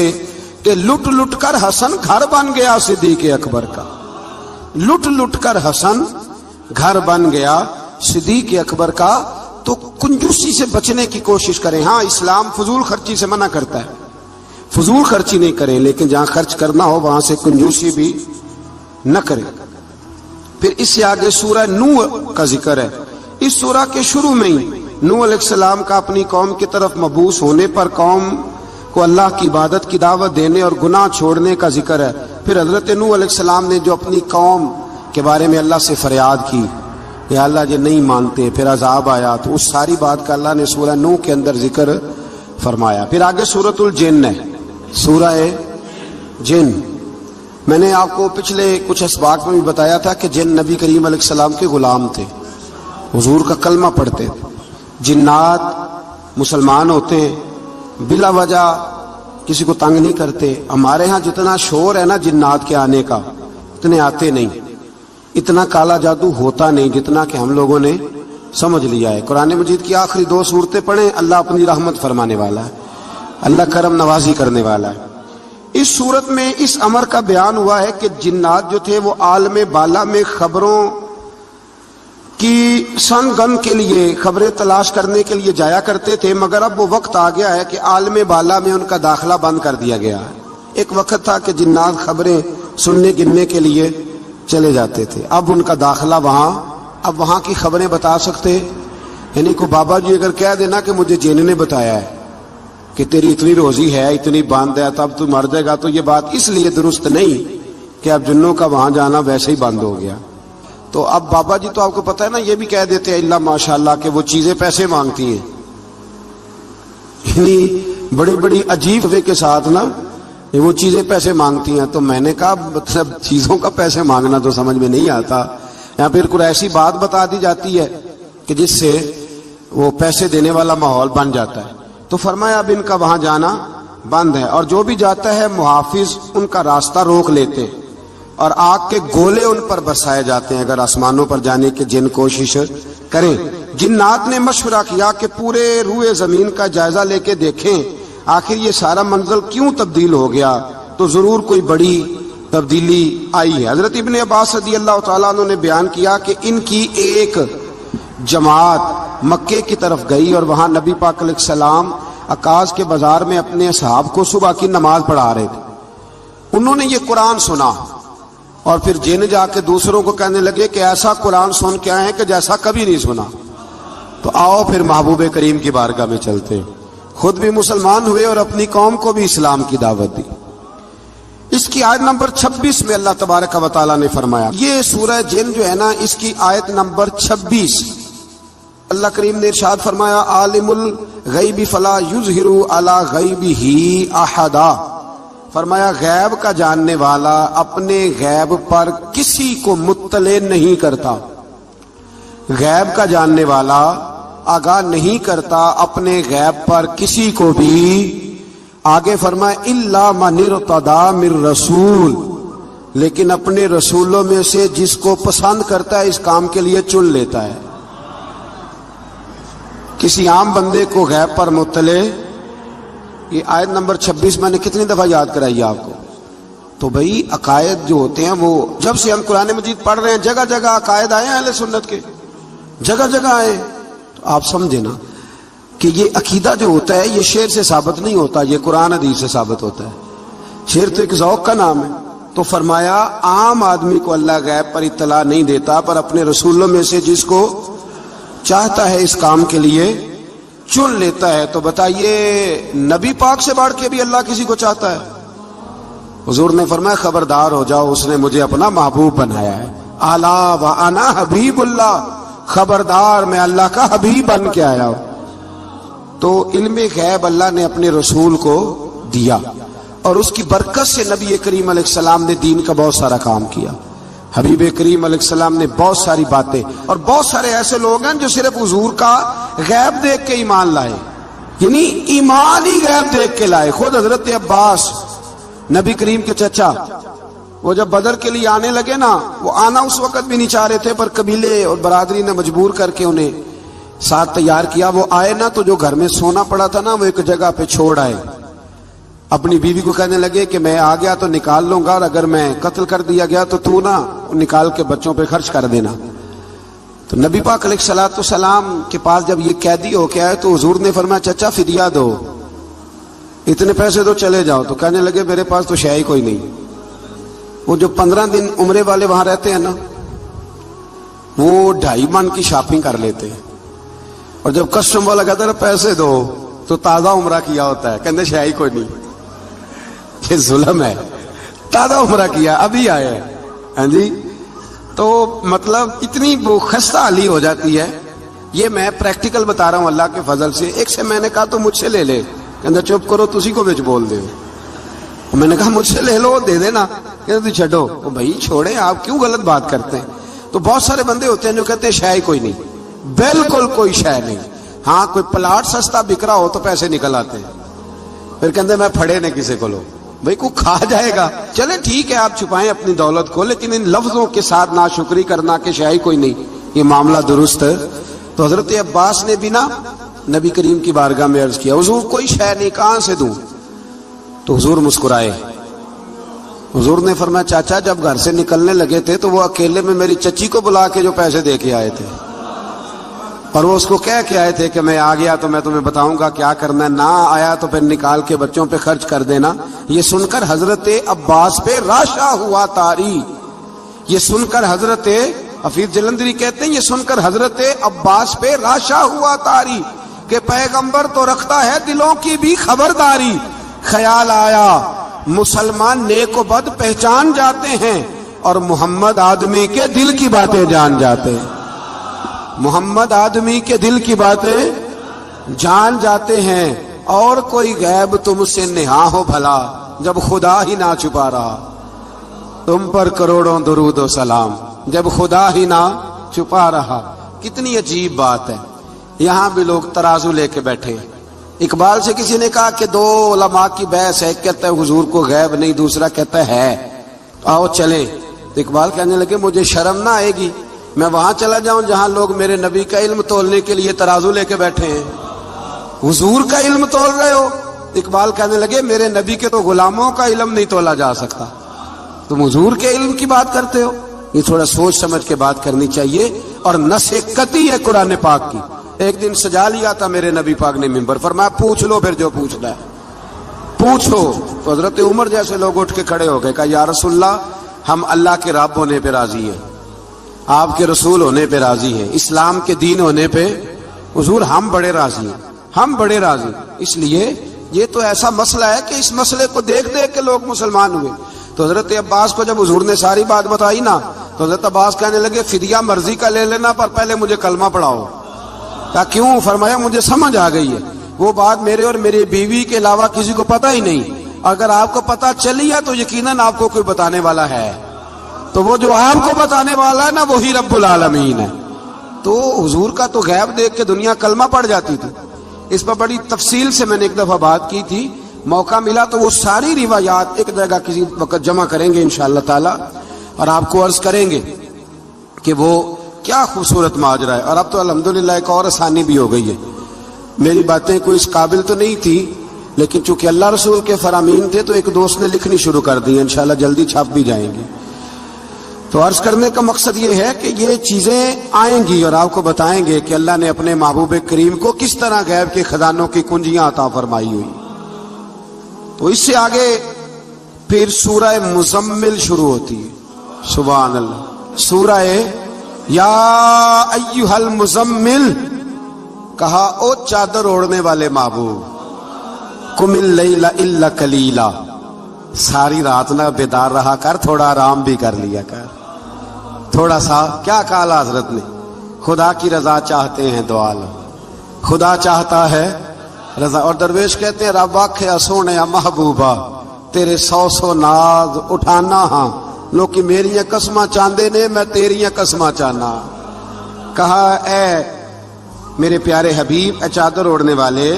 کہ لٹ لٹ کر حسن گھر بن گیا صدیق اکبر کا. لٹ لٹ کر حسن گھر بن گیا صدیق اکبر کا. تو کنجوسی سے بچنے کی کوشش کریں. ہاں اسلام فضول خرچی سے منع کرتا ہے، فضول خرچی نہیں کریں، لیکن جہاں خرچ کرنا ہو وہاں سے کنجوسی بھی نہ کریں. پھر اس سے آگے سورہ نوح کا ذکر ہے. اس سورہ کے شروع میں ہی نوح علیہ السلام کا اپنی قوم کی طرف مبعوث ہونے پر قوم کو اللہ کی عبادت کی دعوت دینے اور گناہ چھوڑنے کا ذکر ہے. پھر حضرت نوح علیہ السلام نے جو اپنی قوم کے بارے میں اللہ سے فریاد کی کہ اللہ جو نہیں مانتے، پھر عذاب آیا، تو اس ساری بات کا اللہ نے سورہ نوح کے اندر ذکر فرمایا. پھر آگے سورۃ الجن ہے، سورہ جن. میں نے آپ کو پچھلے کچھ اسباق میں بھی بتایا تھا کہ جن نبی کریم علیہ السلام کے غلام تھے، حضور کا کلمہ پڑھتے تھے. جنات مسلمان ہوتے ہیں، بلا وجہ کسی کو تنگ نہیں کرتے. ہمارے ہاں جتنا شور ہے نا جنات کے آنے کا، اتنے آتے نہیں. اتنا کالا جادو ہوتا نہیں جتنا کہ ہم لوگوں نے سمجھ لیا ہے. قرآن مجید کی آخری 2 سورتیں پڑھیں، اللہ اپنی رحمت فرمانے والا ہے، اللہ کرم نوازی کرنے والا ہے. اس صورت میں اس امر کا بیان ہوا ہے کہ جنات جو تھے وہ عالم بالا میں خبروں کی سن گن کے لیے، خبریں تلاش کرنے کے لیے جایا کرتے تھے، مگر اب وہ وقت آ گیا ہے کہ عالم بالا میں ان کا داخلہ بند کر دیا گیا ہے. ایک وقت تھا کہ جنات خبریں سننے گننے کے لیے چلے جاتے تھے، اب ان کا داخلہ اب وہاں کی خبریں بتا سکتے. یعنی کو بابا جی اگر کہہ دینا کہ مجھے جن نے بتایا ہے کہ تیری اتنی روزی ہے، اتنی باندھ ہے، تب تو مر جائے گا، تو یہ بات اس لیے درست نہیں کہ اب جنوں کا وہاں جانا ویسے ہی بند ہو گیا. تو اب بابا جی تو آپ کو پتہ ہے نا یہ بھی کہہ دیتے ہیں اللہ ماشاءاللہ کہ وہ چیزیں پیسے مانگتی ہیں. یعنی بڑی بڑی عجیب وے کے ساتھ نا وہ چیزیں پیسے مانگتی ہیں. تو میں نے کہا مطلب چیزوں کا پیسے مانگنا تو سمجھ میں نہیں آتا، یا پھر کوئی ایسی بات بتا دی جاتی ہے کہ جس سے وہ پیسے دینے والا ماحول بن جاتا ہے. تو فرمایا اب ان کا وہاں جانا بند ہے، اور جو بھی جاتا ہے محافظ ان کا راستہ روک لیتے اور آگ کے گولے ان پر برسائے جاتے ہیں اگر آسمانوں پر جانے کے جن کوشش کریں. جنات نے مشورہ کیا کہ پورے روئے زمین کا جائزہ لے کے دیکھیں آخر یہ سارا منزل کیوں تبدیل ہو گیا، تو ضرور کوئی بڑی تبدیلی آئی ہے. حضرت ابن عباس رضی اللہ تعالیٰ عنہ نے بیان کیا کہ ان کی ایک جماعت مکے کی طرف گئی اور وہاں نبی پاک علیہ السلام عکاظ کے بازار میں اپنے اصحاب کو صبح کی نماز پڑھا رہے تھے. انہوں نے یہ قرآن سنا اور پھر جن جا کے دوسروں کو کہنے لگے کہ ایسا قرآن سن کے آئے ہیں کہ جیسا کبھی نہیں سنا. تو آؤ پھر محبوب کریم کی بارگاہ میں چلتے، خود بھی مسلمان ہوئے اور اپنی قوم کو بھی اسلام کی دعوت دی. اس کی آیت نمبر 26 میں اللہ تبارک و تعالیٰ نے فرمایا، یہ سورہ جن جو ہے نا اس کی آیت نمبر 26 اللہ کریم نے ارشاد فرمایا عالم الغیب فلا یظہر علی غیبہ احدا، فرمایا غیب کا جاننے والا اپنے غیب پر کسی کو مطلع نہیں کرتا، غیب کا جاننے والا آگاہ نہیں کرتا اپنے غیب پر کسی کو بھی۔ آگے فرمایا الا من ارتضی من رسول، لیکن اپنے رسولوں میں سے جس کو پسند کرتا ہے اس کام کے لیے چن لیتا ہے۔ کسی عام بندے کو غیب پر مطلع، یہ آیت نمبر 26 میں نے کتنی دفعہ یاد کرائی آپ کو؟ تو بھئی عقائد جو ہوتے ہیں وہ جب سے ہم قرآن مجید پڑھ رہے ہیں جگہ جگہ عقائد آئے ہیں اہل سنت کے، جگہ جگہ آئے، تو آپ سمجھے نا کہ یہ عقیدہ جو ہوتا ہے یہ شعر سے ثابت نہیں ہوتا، یہ قرآن حدیث سے ثابت ہوتا ہے۔ شعر تو ایک ذوق کا نام ہے، تو فرمایا عام آدمی کو اللہ غیب پر اطلاع نہیں دیتا، پر اپنے رسولوں میں سے جس کو چاہتا ہے اس کام کے لیے چن لیتا ہے۔ تو بتائیے نبی پاک سے بڑھ کے بھی اللہ کسی کو چاہتا ہے؟ حضور نے فرمایا خبردار ہو جاؤ، اس نے مجھے اپنا محبوب بنایا ہے۔ الا وانا حبیب اللہ، خبردار میں اللہ کا حبیب بن کے آیا ہوں۔ تو علم غیب اللہ نے اپنے رسول کو دیا، اور اس کی برکت سے نبی کریم علیہ السلام نے دین کا بہت سارا کام کیا۔ حبیب کریم علیہ السلام نے بہت ساری باتیں، اور بہت سارے ایسے لوگ ہیں جو صرف حضور کا غیب دیکھ کے ایمان لائے، یعنی ایمان ہی غیب دیکھ کے لائے۔ خود حضرت عباس نبی کریم کے چچا، وہ جب بدر کے لیے آنے لگے نا، وہ آنا اس وقت بھی نہیں چاہ رہے تھے، پر قبیلے اور برادری نے مجبور کر کے انہیں ساتھ تیار کیا۔ وہ آئے نا تو جو گھر میں سونا پڑا تھا نا وہ ایک جگہ پہ چھوڑ آئے۔ اپنی بیوی کو کہنے لگے کہ میں آ گیا تو نکال لوں گا، اور اگر میں قتل کر دیا گیا تو تو نا نکال کے بچوں پہ خرچ کر دینا۔ تو نبی پاک علیہ الصلوۃ والسلام کے پاس جب یہ قیدی ہو کے آئے تو حضور نے فرمایا چچا فدیہ دو، اتنے پیسے دو چلے جاؤ۔ تو کہنے لگے میرے پاس تو شے ہی کوئی نہیں۔ وہ جو 15 دن عمرے والے وہاں رہتے ہیں نا، وہ 2.5 من کی شاپنگ کر لیتے ہیں، اور جب کسٹم والا کہتا ہے پیسے دو تو تازہ عمرہ کیا ہوتا ہے، کہتے شے ہی کوئی نہیں۔ یہ ظلم ہے، تازہ عمرہ کیا ابھی آئے ہیں، ہاں جی۔ تو مطلب اتنی خستہ حالی ہو جاتی ہے۔ یہ میں پریکٹیکل بتا رہا ہوں اللہ کے فضل سے۔ ایک سے میں نے کہا تو مجھ سے لے لے، کہتا چپ کرو تسی کو بچ بول دے۔ میں نے کہا مجھ سے لے لو دے دینا، کہتا تو چھڈو۔ بھائی چھوڑیں، آپ کیوں غلط بات کرتے ہیں؟ تو بہت سارے بندے ہوتے ہیں جو کہتے ہیں شے ہی کوئی نہیں، بالکل کوئی شے نہیں۔ ہاں کوئی پلاٹ سستا بک رہا ہو تو پیسے نکل آتے ہیں، پھر کہتے میں پھڑے نے کسی کو لو، بھائی کو کھا جائے گا۔ چلے ٹھیک ہے آپ چھپائیں اپنی دولت کو، لیکن ان لفظوں کے ساتھ ناشکری کرنا کہ شے ہی کوئی نہیں، یہ معاملہ درست ہے۔ تو حضرت عباس نے بھی نا نبی کریم کی بارگاہ میں عرض کیا حضور کوئی شے نہیں، کہاں سے دوں؟ تو حضور مسکرائے۔ حضور نے فرمایا چاچا جب گھر سے نکلنے لگے تھے تو وہ اکیلے میں میری چچی کو بلا کے جو پیسے دے کے آئے تھے، اور وہ اس کو کہہ کے آئے تھے کہ میں آ گیا تو میں تمہیں بتاؤں گا کیا کرنا ہے، نہ آیا تو پھر نکال کے بچوں پہ خرچ کر دینا۔ یہ سن کر حضرت عباس پہ راشا ہوا طاری، یہ سن کر حضرت حفیظ جلندری کہتے ہیں یہ سن کر حضرت عباس پہ راشا ہوا طاری کہ پیغمبر تو رکھتا ہے دلوں کی بھی خبرداری۔ خیال آیا مسلمان نیک و بد پہچان جاتے ہیں، اور محمد آدمی کے دل کی باتیں جان جاتے ہیں، محمد آدمی کے دل کی باتیں جان جاتے ہیں۔ اور کوئی غیب تم سے نہا ہو بھلا، جب خدا ہی نہ چھپا رہا، تم پر کروڑوں درود و سلام، جب خدا ہی نہ چھپا رہا۔ کتنی عجیب بات ہے، یہاں بھی لوگ ترازو لے کے بیٹھے۔ اقبال سے کسی نے کہا کہ 2 علماء کی بحث ہے، ایک کہتا ہے حضور کو غیب نہیں، دوسرا کہتا ہے آؤ چلے۔ تو اقبال کہنے لگے مجھے شرم نہ آئے گی میں وہاں چلا جاؤں جہاں لوگ میرے نبی کا علم تولنے کے لیے ترازو لے کے بیٹھے ہیں، حضور کا علم تول رہے ہو؟ اقبال کہنے لگے میرے نبی کے تو غلاموں کا علم نہیں تولا جا سکتا، تم حضور کے علم کی بات کرتے ہو۔ یہ تھوڑا سوچ سمجھ کے بات کرنی چاہیے، اور نص قطعی ہے قرآن پاک کی۔ ایک دن سجا لیا تھا میرے نبی پاک نے ممبر، فرمایا پوچھ لو پھر جو پوچھنا ہے پوچھو۔ تو حضرت عمر جیسے لوگ اٹھ کے کھڑے ہو گئے، کہا یا رسول اللہ ہم اللہ کے رب ہونے پہ راضی ہیں، آپ کے رسول ہونے پہ راضی ہیں، اسلام کے دین ہونے پہ حضور ہم بڑے راضی ہیں، ہم بڑے راضی۔ اس لیے یہ تو ایسا مسئلہ ہے کہ اس مسئلے کو دیکھ دیکھ کے لوگ مسلمان ہوئے۔ تو حضرت عباس کو جب حضور نے ساری بات بتائی نا، تو حضرت عباس کہنے لگے فدیہ مرضی کا لے لینا، پر پہلے مجھے کلمہ پڑھاؤ۔ کہا کیوں؟ فرمایا مجھے سمجھ آ گئی ہے، وہ بات میرے اور میری بیوی کے علاوہ کسی کو پتہ ہی نہیں، اگر آپ کو پتہ چلی ہے تو یقیناً آپ کو کوئی بتانے والا ہے، تو وہ جو آپ کو بتانے والا ہے نا وہی رب العالمین ہے۔ تو حضور کا تو غیب دیکھ کے دنیا کلمہ پڑھ جاتی تھی۔ اس پر بڑی تفصیل سے میں نے ایک دفعہ بات کی تھی، موقع ملا تو وہ ساری روایات ایک جگہ کسی وقت جمع کریں گے انشاءاللہ تعالی، اور آپ کو عرض کریں گے کہ وہ کیا خوبصورت ماجرا ہے۔ اور اب تو الحمدللہ ایک اور آسانی بھی ہو گئی ہے، میری باتیں کوئی اس قابل تو نہیں تھی، لیکن چونکہ اللہ رسول کے فرامین تھے تو ایک دوست نے لکھنی شروع کر دی، انشاءاللہ جلدی چھاپ بھی جائیں گے۔ تو عرض کرنے کا مقصد یہ ہے کہ یہ چیزیں آئیں گی اور آپ کو بتائیں گے کہ اللہ نے اپنے محبوب کریم کو کس طرح غیب کے خزانوں کی کنجیاں عطا فرمائی ہوئی۔ تو اس سے آگے پھر سورہ مزمل شروع ہوتی ہے، سبحان اللہ۔ سورہ یا ایھا المزمل، کہا او چادر اوڑھنے والے محبوب، قم اللیل الا قلیلا، ساری رات نہ بیدار رہا کر، تھوڑا آرام بھی کر لیا کر، تھوڑا سا۔ کیا کہا حضرت نے؟ خدا کی رضا چاہتے ہیں دو عالم، خدا چاہتا ہے رضا۔ اور درویش کہتے ہیں رب آکھیا سونے محبوبہ تیرے سو سو ناز اٹھانا ہاں، لوکی میریاں قسماں چاندے نے میں تیریاں قسماں چاہنا۔ کہا اے میرے پیارے حبیب، اے چادر اوڑھنے والے،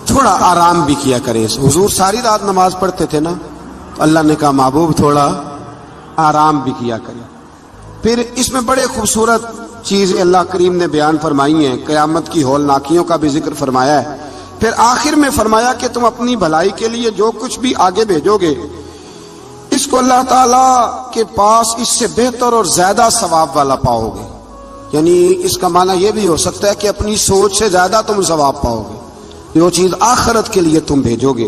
تھوڑا آرام بھی کیا کرے۔ حضور ساری رات نماز پڑھتے تھے نا، تو اللہ نے کہا محبوب تھوڑا آرام بھی کیا کرے۔ پھر اس میں بڑے خوبصورت چیز اللہ کریم نے بیان فرمائی ہیں، قیامت کی ہولناکیوں کا بھی ذکر فرمایا ہے۔ پھر آخر میں فرمایا کہ تم اپنی بھلائی کے لیے جو کچھ بھی آگے بھیجو گے، اس کو اللہ تعالیٰ کے پاس اس سے بہتر اور زیادہ ثواب والا پاؤ گے۔ یعنی اس کا معنی یہ بھی ہو سکتا ہے کہ اپنی سوچ سے زیادہ تم ثواب پاؤ گے، جو چیز آخرت کے لیے تم بھیجو گے۔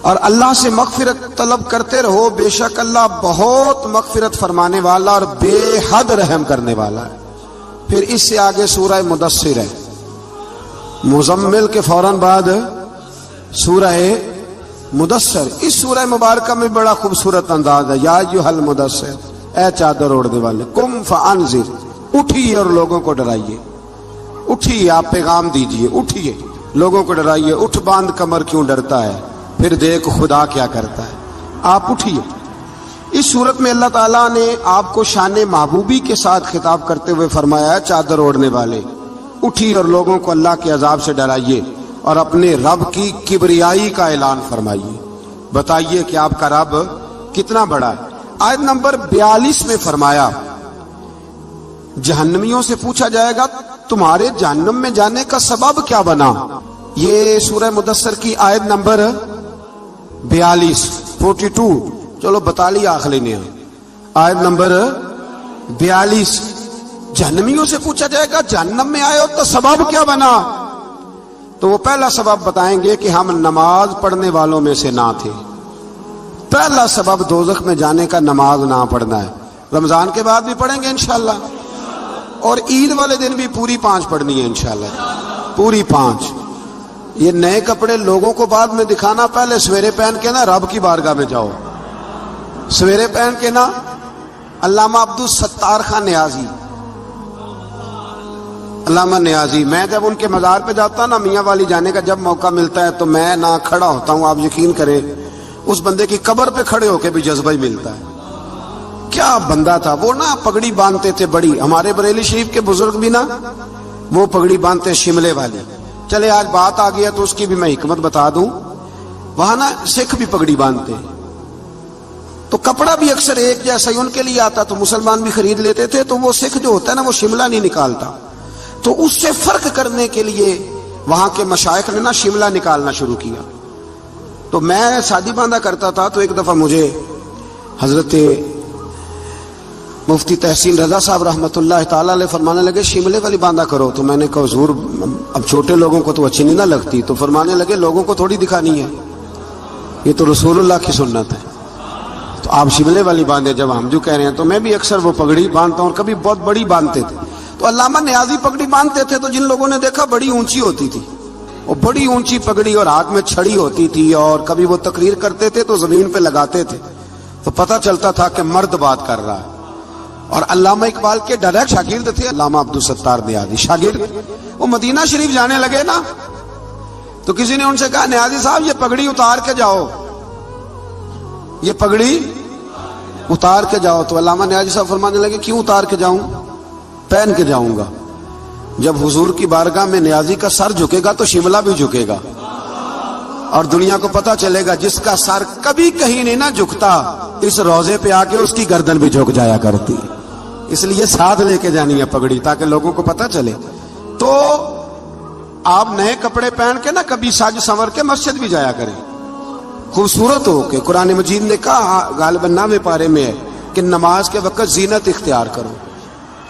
اور اللہ سے مغفرت طلب کرتے رہو، بے شک اللہ بہت مغفرت فرمانے والا اور بے حد رحم کرنے والا ہے۔ پھر اس سے آگے سورہ مدثر ہے، مزمل کے فوراً بعد سورہ مدثر۔ اس سورہ مبارکہ میں بڑا خوبصورت انداز ہے، یا ایھا المدثر، اے چادر اوڑھنے والے، قم فانذر، اٹھیے اور لوگوں کو ڈرائیے، اٹھیے آپ پیغام دیجئے، اٹھیے لوگوں کو ڈرائیے۔ اٹھ باندھ کمر کیوں ڈرتا ہے، پھر دیکھ خدا کیا کرتا ہے، آپ اٹھیے۔ اس صورت میں اللہ تعالیٰ نے آپ کو شان محبوبی کے ساتھ خطاب کرتے ہوئے فرمایا ہے چادر اوڑھنے والے، اٹھیے اور لوگوں کو اللہ کے عذاب سے ڈرائیے اور اپنے رب کی کبریائی کا اعلان فرمائیے، بتائیے کہ آپ کا رب کتنا بڑا ہے۔ آیت نمبر 42 میں فرمایا جہنمیوں سے پوچھا جائے گا تمہارے جہنم میں جانے کا سبب کیا بنا۔ یہ سورہ مدثر کی آیت نمبر 42 چلو بتا لیا آخری نے، آیت نمبر 42 جہنمیوں سے پوچھا جائے گا جہنم میں آئے ہو تو سبب کیا بنا، تو وہ پہلا سبب بتائیں گے کہ ہم نماز پڑھنے والوں میں سے نہ تھے۔ پہلا سبب دوزخ میں جانے کا نماز نہ پڑھنا ہے۔ رمضان کے بعد بھی پڑھیں گے انشاءاللہ، اور عید والے دن بھی پوری 5 پڑھنی ہے انشاءاللہ، پوری 5۔ یہ نئے کپڑے لوگوں کو بعد میں دکھانا، پہلے سویرے پہن کے نا رب کی بارگاہ میں جاؤ، سویرے پہن کے نا۔ علامہ عبدالستار خان نیازی، علامہ نیازی، میں جب ان کے مزار پہ جاتا نا میاں والی جانے کا جب موقع ملتا ہے تو میں نہ کھڑا ہوتا ہوں، آپ یقین کریں اس بندے کی قبر پہ کھڑے ہو کے بھی جذبہ ہی ملتا ہے۔ کیا بندہ تھا وہ، نا پگڑی باندھتے تھے بڑی، ہمارے بریلی شریف کے بزرگ بھی نا وہ پگڑی باندھتے شملے والی۔ چلے آج بات آ گیا تو اس کی بھی میں حکمت بتا دوں، وہاں نا سکھ بھی پگڑی باندھتے ہیں، تو کپڑا بھی اکثر ایک جیسا ہی ان کے لیے آتا، تو مسلمان بھی خرید لیتے تھے، تو وہ سکھ جو ہوتا ہے نا وہ شملہ نہیں نکالتا، تو اس سے فرق کرنے کے لیے وہاں کے مشائخ نے نا شملہ نکالنا شروع کیا۔ تو میں شادی باندھا کرتا تھا، تو ایک دفعہ مجھے حضرت مفتی تحسین رضا صاحب رحمۃ اللہ تعالی علیہ فرمانے لگے شملے والی باندھا کرو، تو میں نے کہا حضور اب چھوٹے لوگوں کو تو اچھی نہیں نہ لگتی، تو فرمانے لگے لوگوں کو تھوڑی دکھانی ہے، یہ تو رسول اللہ کی سنت ہے، تو آپ شملے والی باندھے۔ جب ہم جو کہہ رہے ہیں تو میں بھی اکثر وہ پگڑی باندھتا ہوں، اور کبھی بہت بڑی باندھتے تھے، تو علامہ نیازی پگڑی باندھتے تھے، تو جن لوگوں نے دیکھا بڑی اونچی ہوتی تھی، اور بڑی اونچی پگڑی اور ہاتھ میں چھڑی ہوتی تھی، اور کبھی وہ تقریر کرتے تھے تو زمین پہ لگاتے تھے، تو پتہ چلتا تھا کہ مرد بات کر رہا ہے۔ اور علامہ اقبال کے ڈائریکٹ شاگرد تھے علامہ عبدالستار نیازی، شاگرد. وہ مدینہ شریف جانے لگے نا تو کسی نے ان سے کہا نیازی صاحب یہ پگڑی اتار کے جاؤ، یہ پگڑی اتار کے جاؤ. تو علامہ نیازی صاحب فرمانے لگے کیوں اتار کے جاؤں؟ پہن کے جاؤں گا. جب حضور کی بارگاہ میں نیازی کا سر جھکے گا تو شملہ بھی جھکے گا، اور دنیا کو پتا چلے گا جس کا سر کبھی کہیں نہیں نہ جھکتا، اس روزے پہ آ کے اس کی گردن بھی جھک جایا کرتی. اس لیے ساتھ لے کے جانی ہے پگڑی تاکہ لوگوں کو پتا چلے. تو آپ نئے کپڑے پہن کے نا کبھی سج سنور کے مسجد بھی جایا کریں، خوبصورت ہو کے. قرآن مجید نے کہا غالباً 9ویں پارے میں ہے کہ نماز کے وقت زینت اختیار کرو،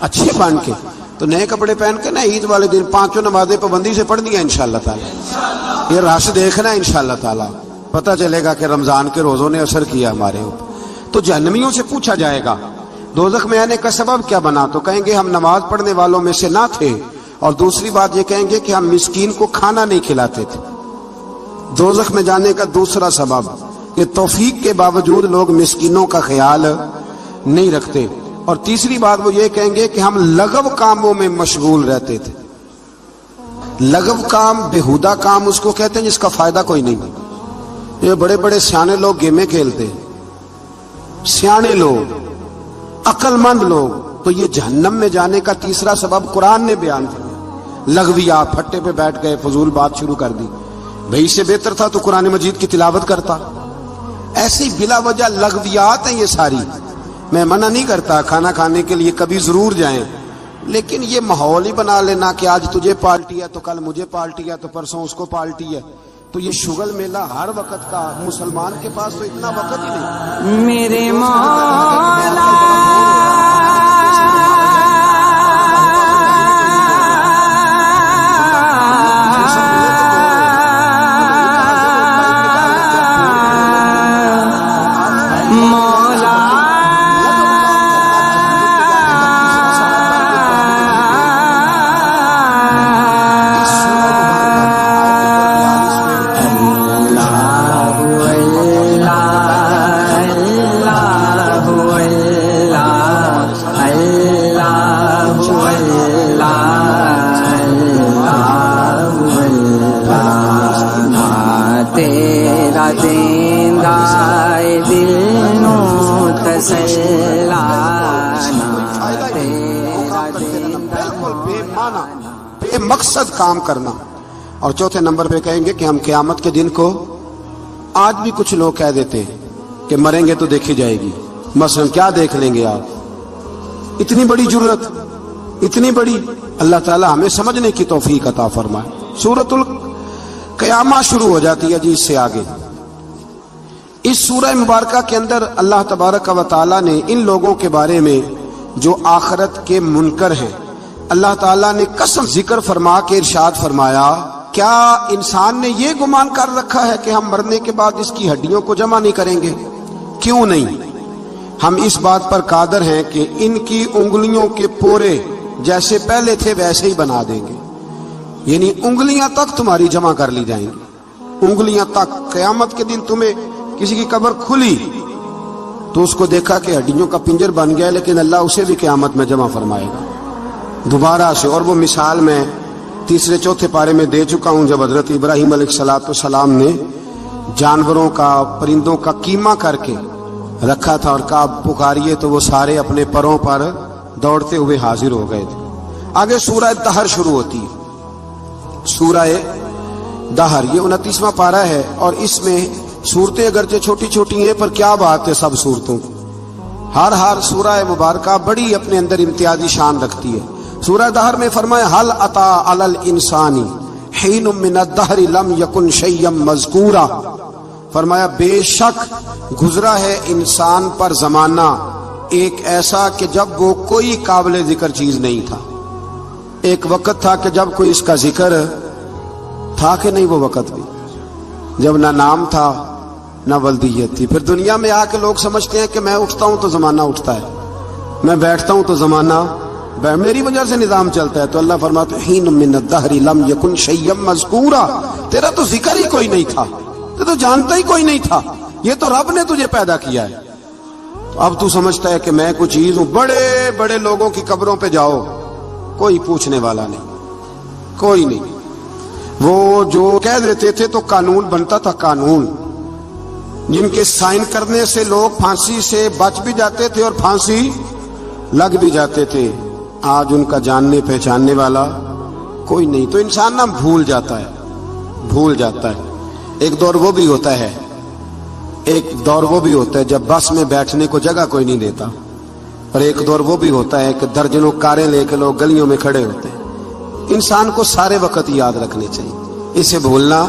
اچھے بن کے. تو نئے کپڑے پہن کے نا عید والے دن 5 نمازیں پابندی سے پڑھنی ہیں انشاءاللہ تعالی. یہ رش دیکھنا ہے انشاءاللہ تعالی، پتہ چلے گا کہ رمضان کے روزوں نے اثر کیا ہمارے اوپر. تو جہنمیوں سے پوچھا جائے گا دوزخ میں آنے کا سبب کیا بنا؟ تو کہیں گے ہم نماز پڑھنے والوں میں سے نہ تھے، اور دوسری بات یہ کہیں گے کہ ہم مسکین کو کھانا نہیں کھلاتے تھے. دوزخ میں جانے کا دوسرا سبب کہ توفیق کے باوجود لوگ مسکینوں کا خیال نہیں رکھتے. اور تیسری بات وہ یہ کہیں گے کہ ہم لغو کاموں میں مشغول رہتے تھے. لغو کام، بےہودہ کام اس کو کہتے ہیں جس کا فائدہ کوئی نہیں. یہ بڑے بڑے سیانے لوگ گیمیں کھیلتے، سیانے لوگ، عقل مند لوگ. تو یہ جہنم میں جانے کا تیسرا سبب قرآن نے بیان کیا. لغویات، پھٹے پہ بیٹھ گئے فضول بات شروع کر دی. بھائی سے بہتر تھا تو قرآن مجید کی تلاوت کرتا. ایسی بلا وجہ لغویات ہیں یہ ساری. میں منع نہیں کرتا کھانا کھانے کے لیے کبھی ضرور جائیں، لیکن یہ ماحول ہی بنا لینا کہ آج تجھے پارٹی ہے تو کل مجھے پارٹی ہے تو پرسوں اس کو پارٹی ہے. تو یہ شغل میلہ ہر وقت کا، مسلمان کے پاس تو اتنا وقت ہی نہیں. میرے مولا تیرا دیندائے دل نو تسلا، بے مقصد کام کرنا. اور چوتھے نمبر پہ کہیں گے کہ ہم قیامت کے دن کو، آج بھی کچھ لوگ کہہ دیتے ہیں کہ مریں گے تو دیکھی جائے گی. مثلا کیا دیکھ لیں گے آپ؟ اتنی بڑی جرت، اتنی بڑی. اللہ تعالی ہمیں سمجھنے کی توفیق عطا فرمائے. سورۃ القیامہ شروع ہو جاتی ہے جی اس سے آگے. اس سورہ مبارکہ کے اندر اللہ تبارک و تعالی نے ان لوگوں کے بارے میں جو آخرت کے منکر ہیں، اللہ تعالیٰ نے قسم ذکر فرما کے ارشاد فرمایا، کیا انسان نے یہ گمان کر رکھا ہے کہ ہم مرنے کے بعد اس کی ہڈیوں کو جمع نہیں کریں گے؟ کیوں نہیں؟ ہم اس بات پر قادر ہیں کہ ان کی انگلیوں کے پورے جیسے پہلے تھے ویسے ہی بنا دیں گے. یعنی انگلیاں تک تمہاری جمع کر لی جائیں گی، انگلیاں تک. قیامت کے دن تمہیں کسی کی قبر کھلی تو اس کو دیکھا کہ ہڈیوں کا پنجر بن گیا، لیکن اللہ اسے بھی قیامت میں جمع فرمائے گا دوبارہ سے. اور وہ مثال میں تیسرے چوتھے پارے میں دے چکا ہوں، جب حضرت ابراہیم علیہ السلام نے جانوروں کا، پرندوں کا قیمہ کر کے رکھا تھا اور کہا پکاریے، تو وہ سارے اپنے پروں پر دوڑتے ہوئے حاضر ہو گئے تھے. آگے سورہ دہر شروع ہوتی ہے. سورہ دہر یہ 29واں پارہ ہے، اور اس میں صورتیں اگرچہ چھوٹی چھوٹی ہیں پر کیا بات ہے سب صورتوں کی. ہر سورہ مبارکہ بڑی اپنے اندر امتیازی شان رکھتی ہے. سورہ دہر میں فرمایا حل اتا علی الانسان حین من الدہر لم یکن شیئا مذکورا. فرمایا بے شک گزرا ہے انسان پر زمانہ ایک ایسا کہ جب وہ کوئی قابل ذکر چیز نہیں تھا. ایک وقت تھا کہ جب کوئی اس کا ذکر تھا کہ نہیں، وہ وقت بھی جب نہ نام تھا نہ ولدیت تھی. پھر دنیا میں آ کے لوگ سمجھتے ہیں کہ میں اٹھتا ہوں تو زمانہ اٹھتا ہے، میں بیٹھتا ہوں تو زمانہ میری وجہ سے نظام چلتا ہے. تو اللہ فرماتا ہے حین من الدہر لم یکن شیئا مذکورا، تیرا تو ذکر ہی کوئی نہیں تھا، تو جانتا ہی کوئی نہیں تھا، یہ تو رب نے تجھے پیدا کیا ہے. اب تو سمجھتا ہے کہ میں کوئی چیز ہوں. بڑے بڑے لوگوں کی قبروں پہ جاؤ, کوئی پوچھنے والا نہیں, کوئی نہیں. وہ جو کہہ دیتے تھے تو قانون بنتا تھا, قانون جن کے سائن کرنے سے لوگ پھانسی سے بچ بھی جاتے تھے اور پھانسی لگ بھی جاتے تھے. آج ان کا جاننے پہچاننے والا کوئی نہیں. تو انسان نا بھول جاتا ہے, بھول جاتا ہے. ایک دور وہ بھی ہوتا ہے, ایک دور وہ بھی ہوتا ہے جب بس میں بیٹھنے کو جگہ کوئی نہیں دیتا, اور ایک دور وہ بھی ہوتا ہے کہ درجنوں کاریں لے کے لوگ گلیوں میں کھڑے ہوتے ہیں. انسان کو سارے وقت یاد رکھنے چاہیے, اسے بھولنا.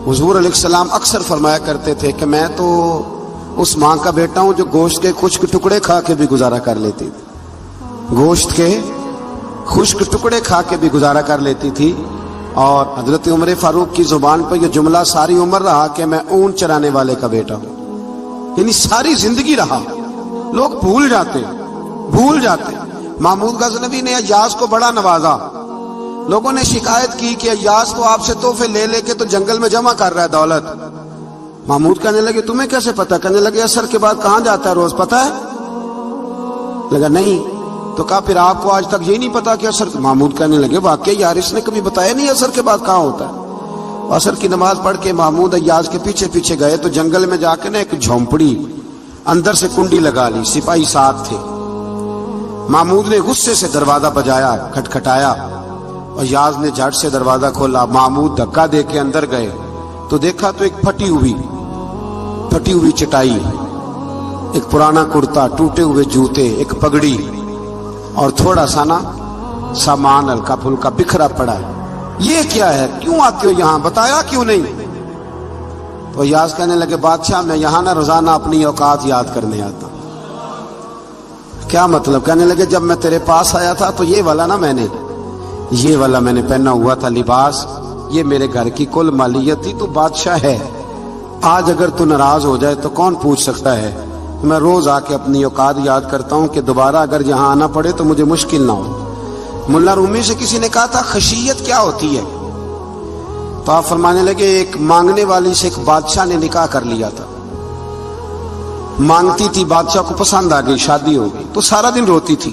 حضور علیہ السلام اکثر فرمایا کرتے تھے کہ میں تو اس ماں کا بیٹا ہوں جو گوشت کے خشک ٹکڑے کھا کے بھی گزارا کر لیتی تھی, گوشت کے خشک ٹکڑے کھا کے بھی گزارا کر لیتی تھی. اور حضرت عمر فاروق کی زبان پر یہ جملہ ساری عمر رہا کہ میں اونٹ چرانے والے کا بیٹا ہوں, یعنی ساری زندگی رہا. لوگ بھول جاتے, بھول جاتے. محمود غزنوی نے ایاز کو بڑا نوازا. لوگوں نے شکایت کی کہ ایاز تو آپ سے تحفے لے لے کے تو جنگل میں جمع کر رہا ہے دولت. محمود کہنے لگے تمہیں کیسے پتا؟ کہنے لگے عصر کے بعد کہاں جاتا ہے روز, پتا ہے؟ لگا نہیں. تو کہا پھر آپ کو آج تک یہ نہیں پتا کہ عصر؟ محمود کہنے لگے واقعی یار اس نے کبھی بتایا نہیں عصر کے بعد کہاں ہوتا ہے. عصر کی نماز پڑھ کے محمود ایاز کے پیچھے پیچھے گئے تو جنگل میں جا کے نا ایک جھونپڑی اندر سے کنڈی لگا لی, سپاہی ساتھ تھے. محمود نے غصے سے دروازہ بجایا, کھٹکھٹایا, اور ایاز نے جھٹ سے دروازہ کھولا. محمود دھکا دے کے اندر گئے تو دیکھا تو ایک پھٹی ہوئی چٹائی, ایک پرانا کرتا, ٹوٹے ہوئے جوتے, ایک پگڑی اور تھوڑا سا نا سامان ہلکا پھلکا بکھرا پڑا ہے. یہ کیا ہے؟ کیوں آتے ہو یہاں؟ بتایا کیوں نہیں؟ تو ایاز کہنے لگے بادشاہ میں یہاں نا روزانہ اپنی اوقات یاد کرنے آتا. کیا مطلب؟ کہنے لگے جب میں تیرے پاس آیا تھا تو یہ والا میں نے پہنا ہوا تھا لباس, یہ میرے گھر کی کل مالیت تھی. تو بادشاہ ہے, آج اگر تو ناراض ہو جائے تو کون پوچھ سکتا ہے. میں روز آ کے اپنی اوقات یاد کرتا ہوں کہ دوبارہ اگر یہاں آنا پڑے تو مجھے مشکل نہ ہو. ملا رومی سے کسی نے کہا تھا خشیت کیا ہوتی ہے؟ تو آپ فرمانے لگے ایک مانگنے والی سے ایک بادشاہ نے نکاح کر لیا تھا. مانگتی تھی, بادشاہ کو پسند آ گئی, شادی ہو گئی, تو سارا دن روتی تھی,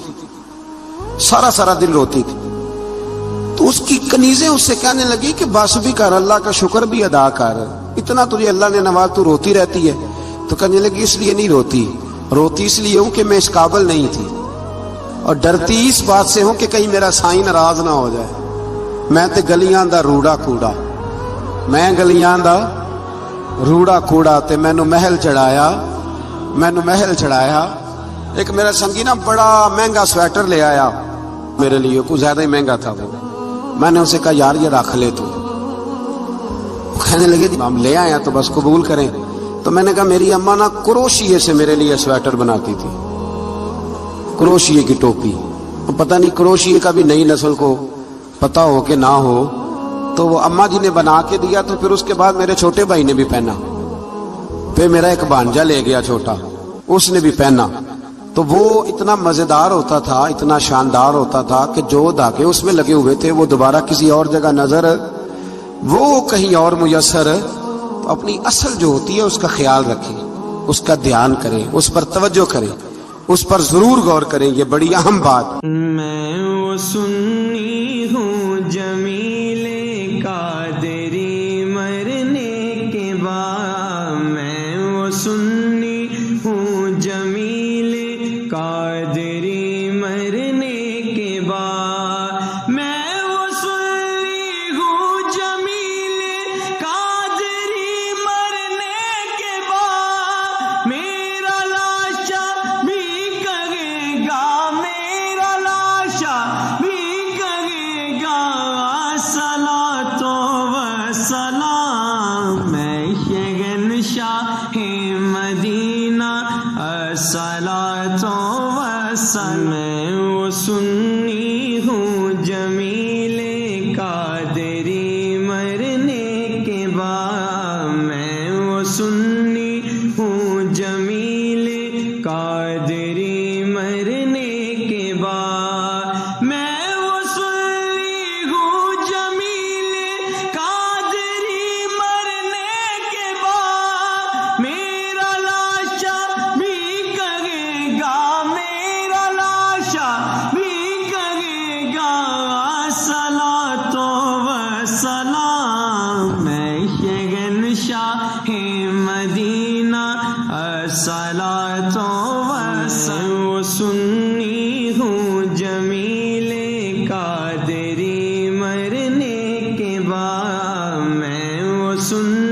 سارا دن روتی تھی. تو اس کی کنیزیں اس سے کہنے لگی کہ بس بھی کر, اللہ کا شکر بھی ادا کر, اتنا تجھے اللہ نے نواز, تو روتی رہتی ہے. تو کہنے لگی اس لیے نہیں روتی اس لیے ہوں کہ میں اس قابل نہیں تھی, اور ڈرتی اس بات سے ہوں کہ کہیں میرا سائیں ناراض نہ ہو جائے. میں تے گلیاں دا روڑا کوڑا, میں گلیاں دا روڑا کوڑا, تے مینوں محل چڑھایا. ایک میرا سنگی نا بڑا مہنگا سویٹر لے آیا میرے لیے, کچھ زیادہ ہی مہنگا تھا وہ. میں نے اسے کہا یار یہ رکھ لے تو. کہنے لگے ہم لے آئے تو بس قبول کریں. تو میں نے کہا میری اماں نا کروشیے سے میرے لیے سویٹر بناتی تھی, کروشیے کی ٹوپی. پتہ نہیں کروشیے کا بھی نئی نسل کو پتا ہو کہ نہ ہو, تو وہ اماں جی نے بنا کے دیا. تو پھر اس کے بعد میرے چھوٹے بھائی نے بھی پہنا, پھر میرا ایک بھانجا لے گیا چھوٹا, اس نے بھی پہنا. تو وہ اتنا مزیدار ہوتا تھا, اتنا شاندار ہوتا تھا کہ جو دھاگے اس میں لگے ہوئے تھے وہ دوبارہ کسی اور جگہ نظر, وہ کہیں اور میسر. تو اپنی اصل جو ہوتی ہے اس کا خیال رکھیں, اس کا دھیان کریں, اس پر توجہ کریں, اس پر ضرور غور کریں. یہ بڑی اہم بات. میں وہ سنی ہوں جمیلے قادری مرنے کے بعد, میں وہ سنی ہوں جمیلے قادری مرنے کے بعد, میں وہ سنی ہوں جمیلے قادری مرنے کے بعد. میرا لاشا بھی کہے گا, میرا لاشا بھی کہے گا صلاۃ و سلام. میں شہنشاہ مدینہ صلاۃ و سلام. میں وہ سنی ہوں جمیلے قادری مرنے کے بعد, میں وہ سنی ہوں جمیلے قادری مرنے کے بعد, میں وہ سنی ہوں جمیلے قادری مرنے کے بعد. میرا لاشا بھی کہے شاہ مدینہ الصلاۃ والسلام. وہ سنی ہوں جمیل قادری مرنے کے بعد. میں وہ سنی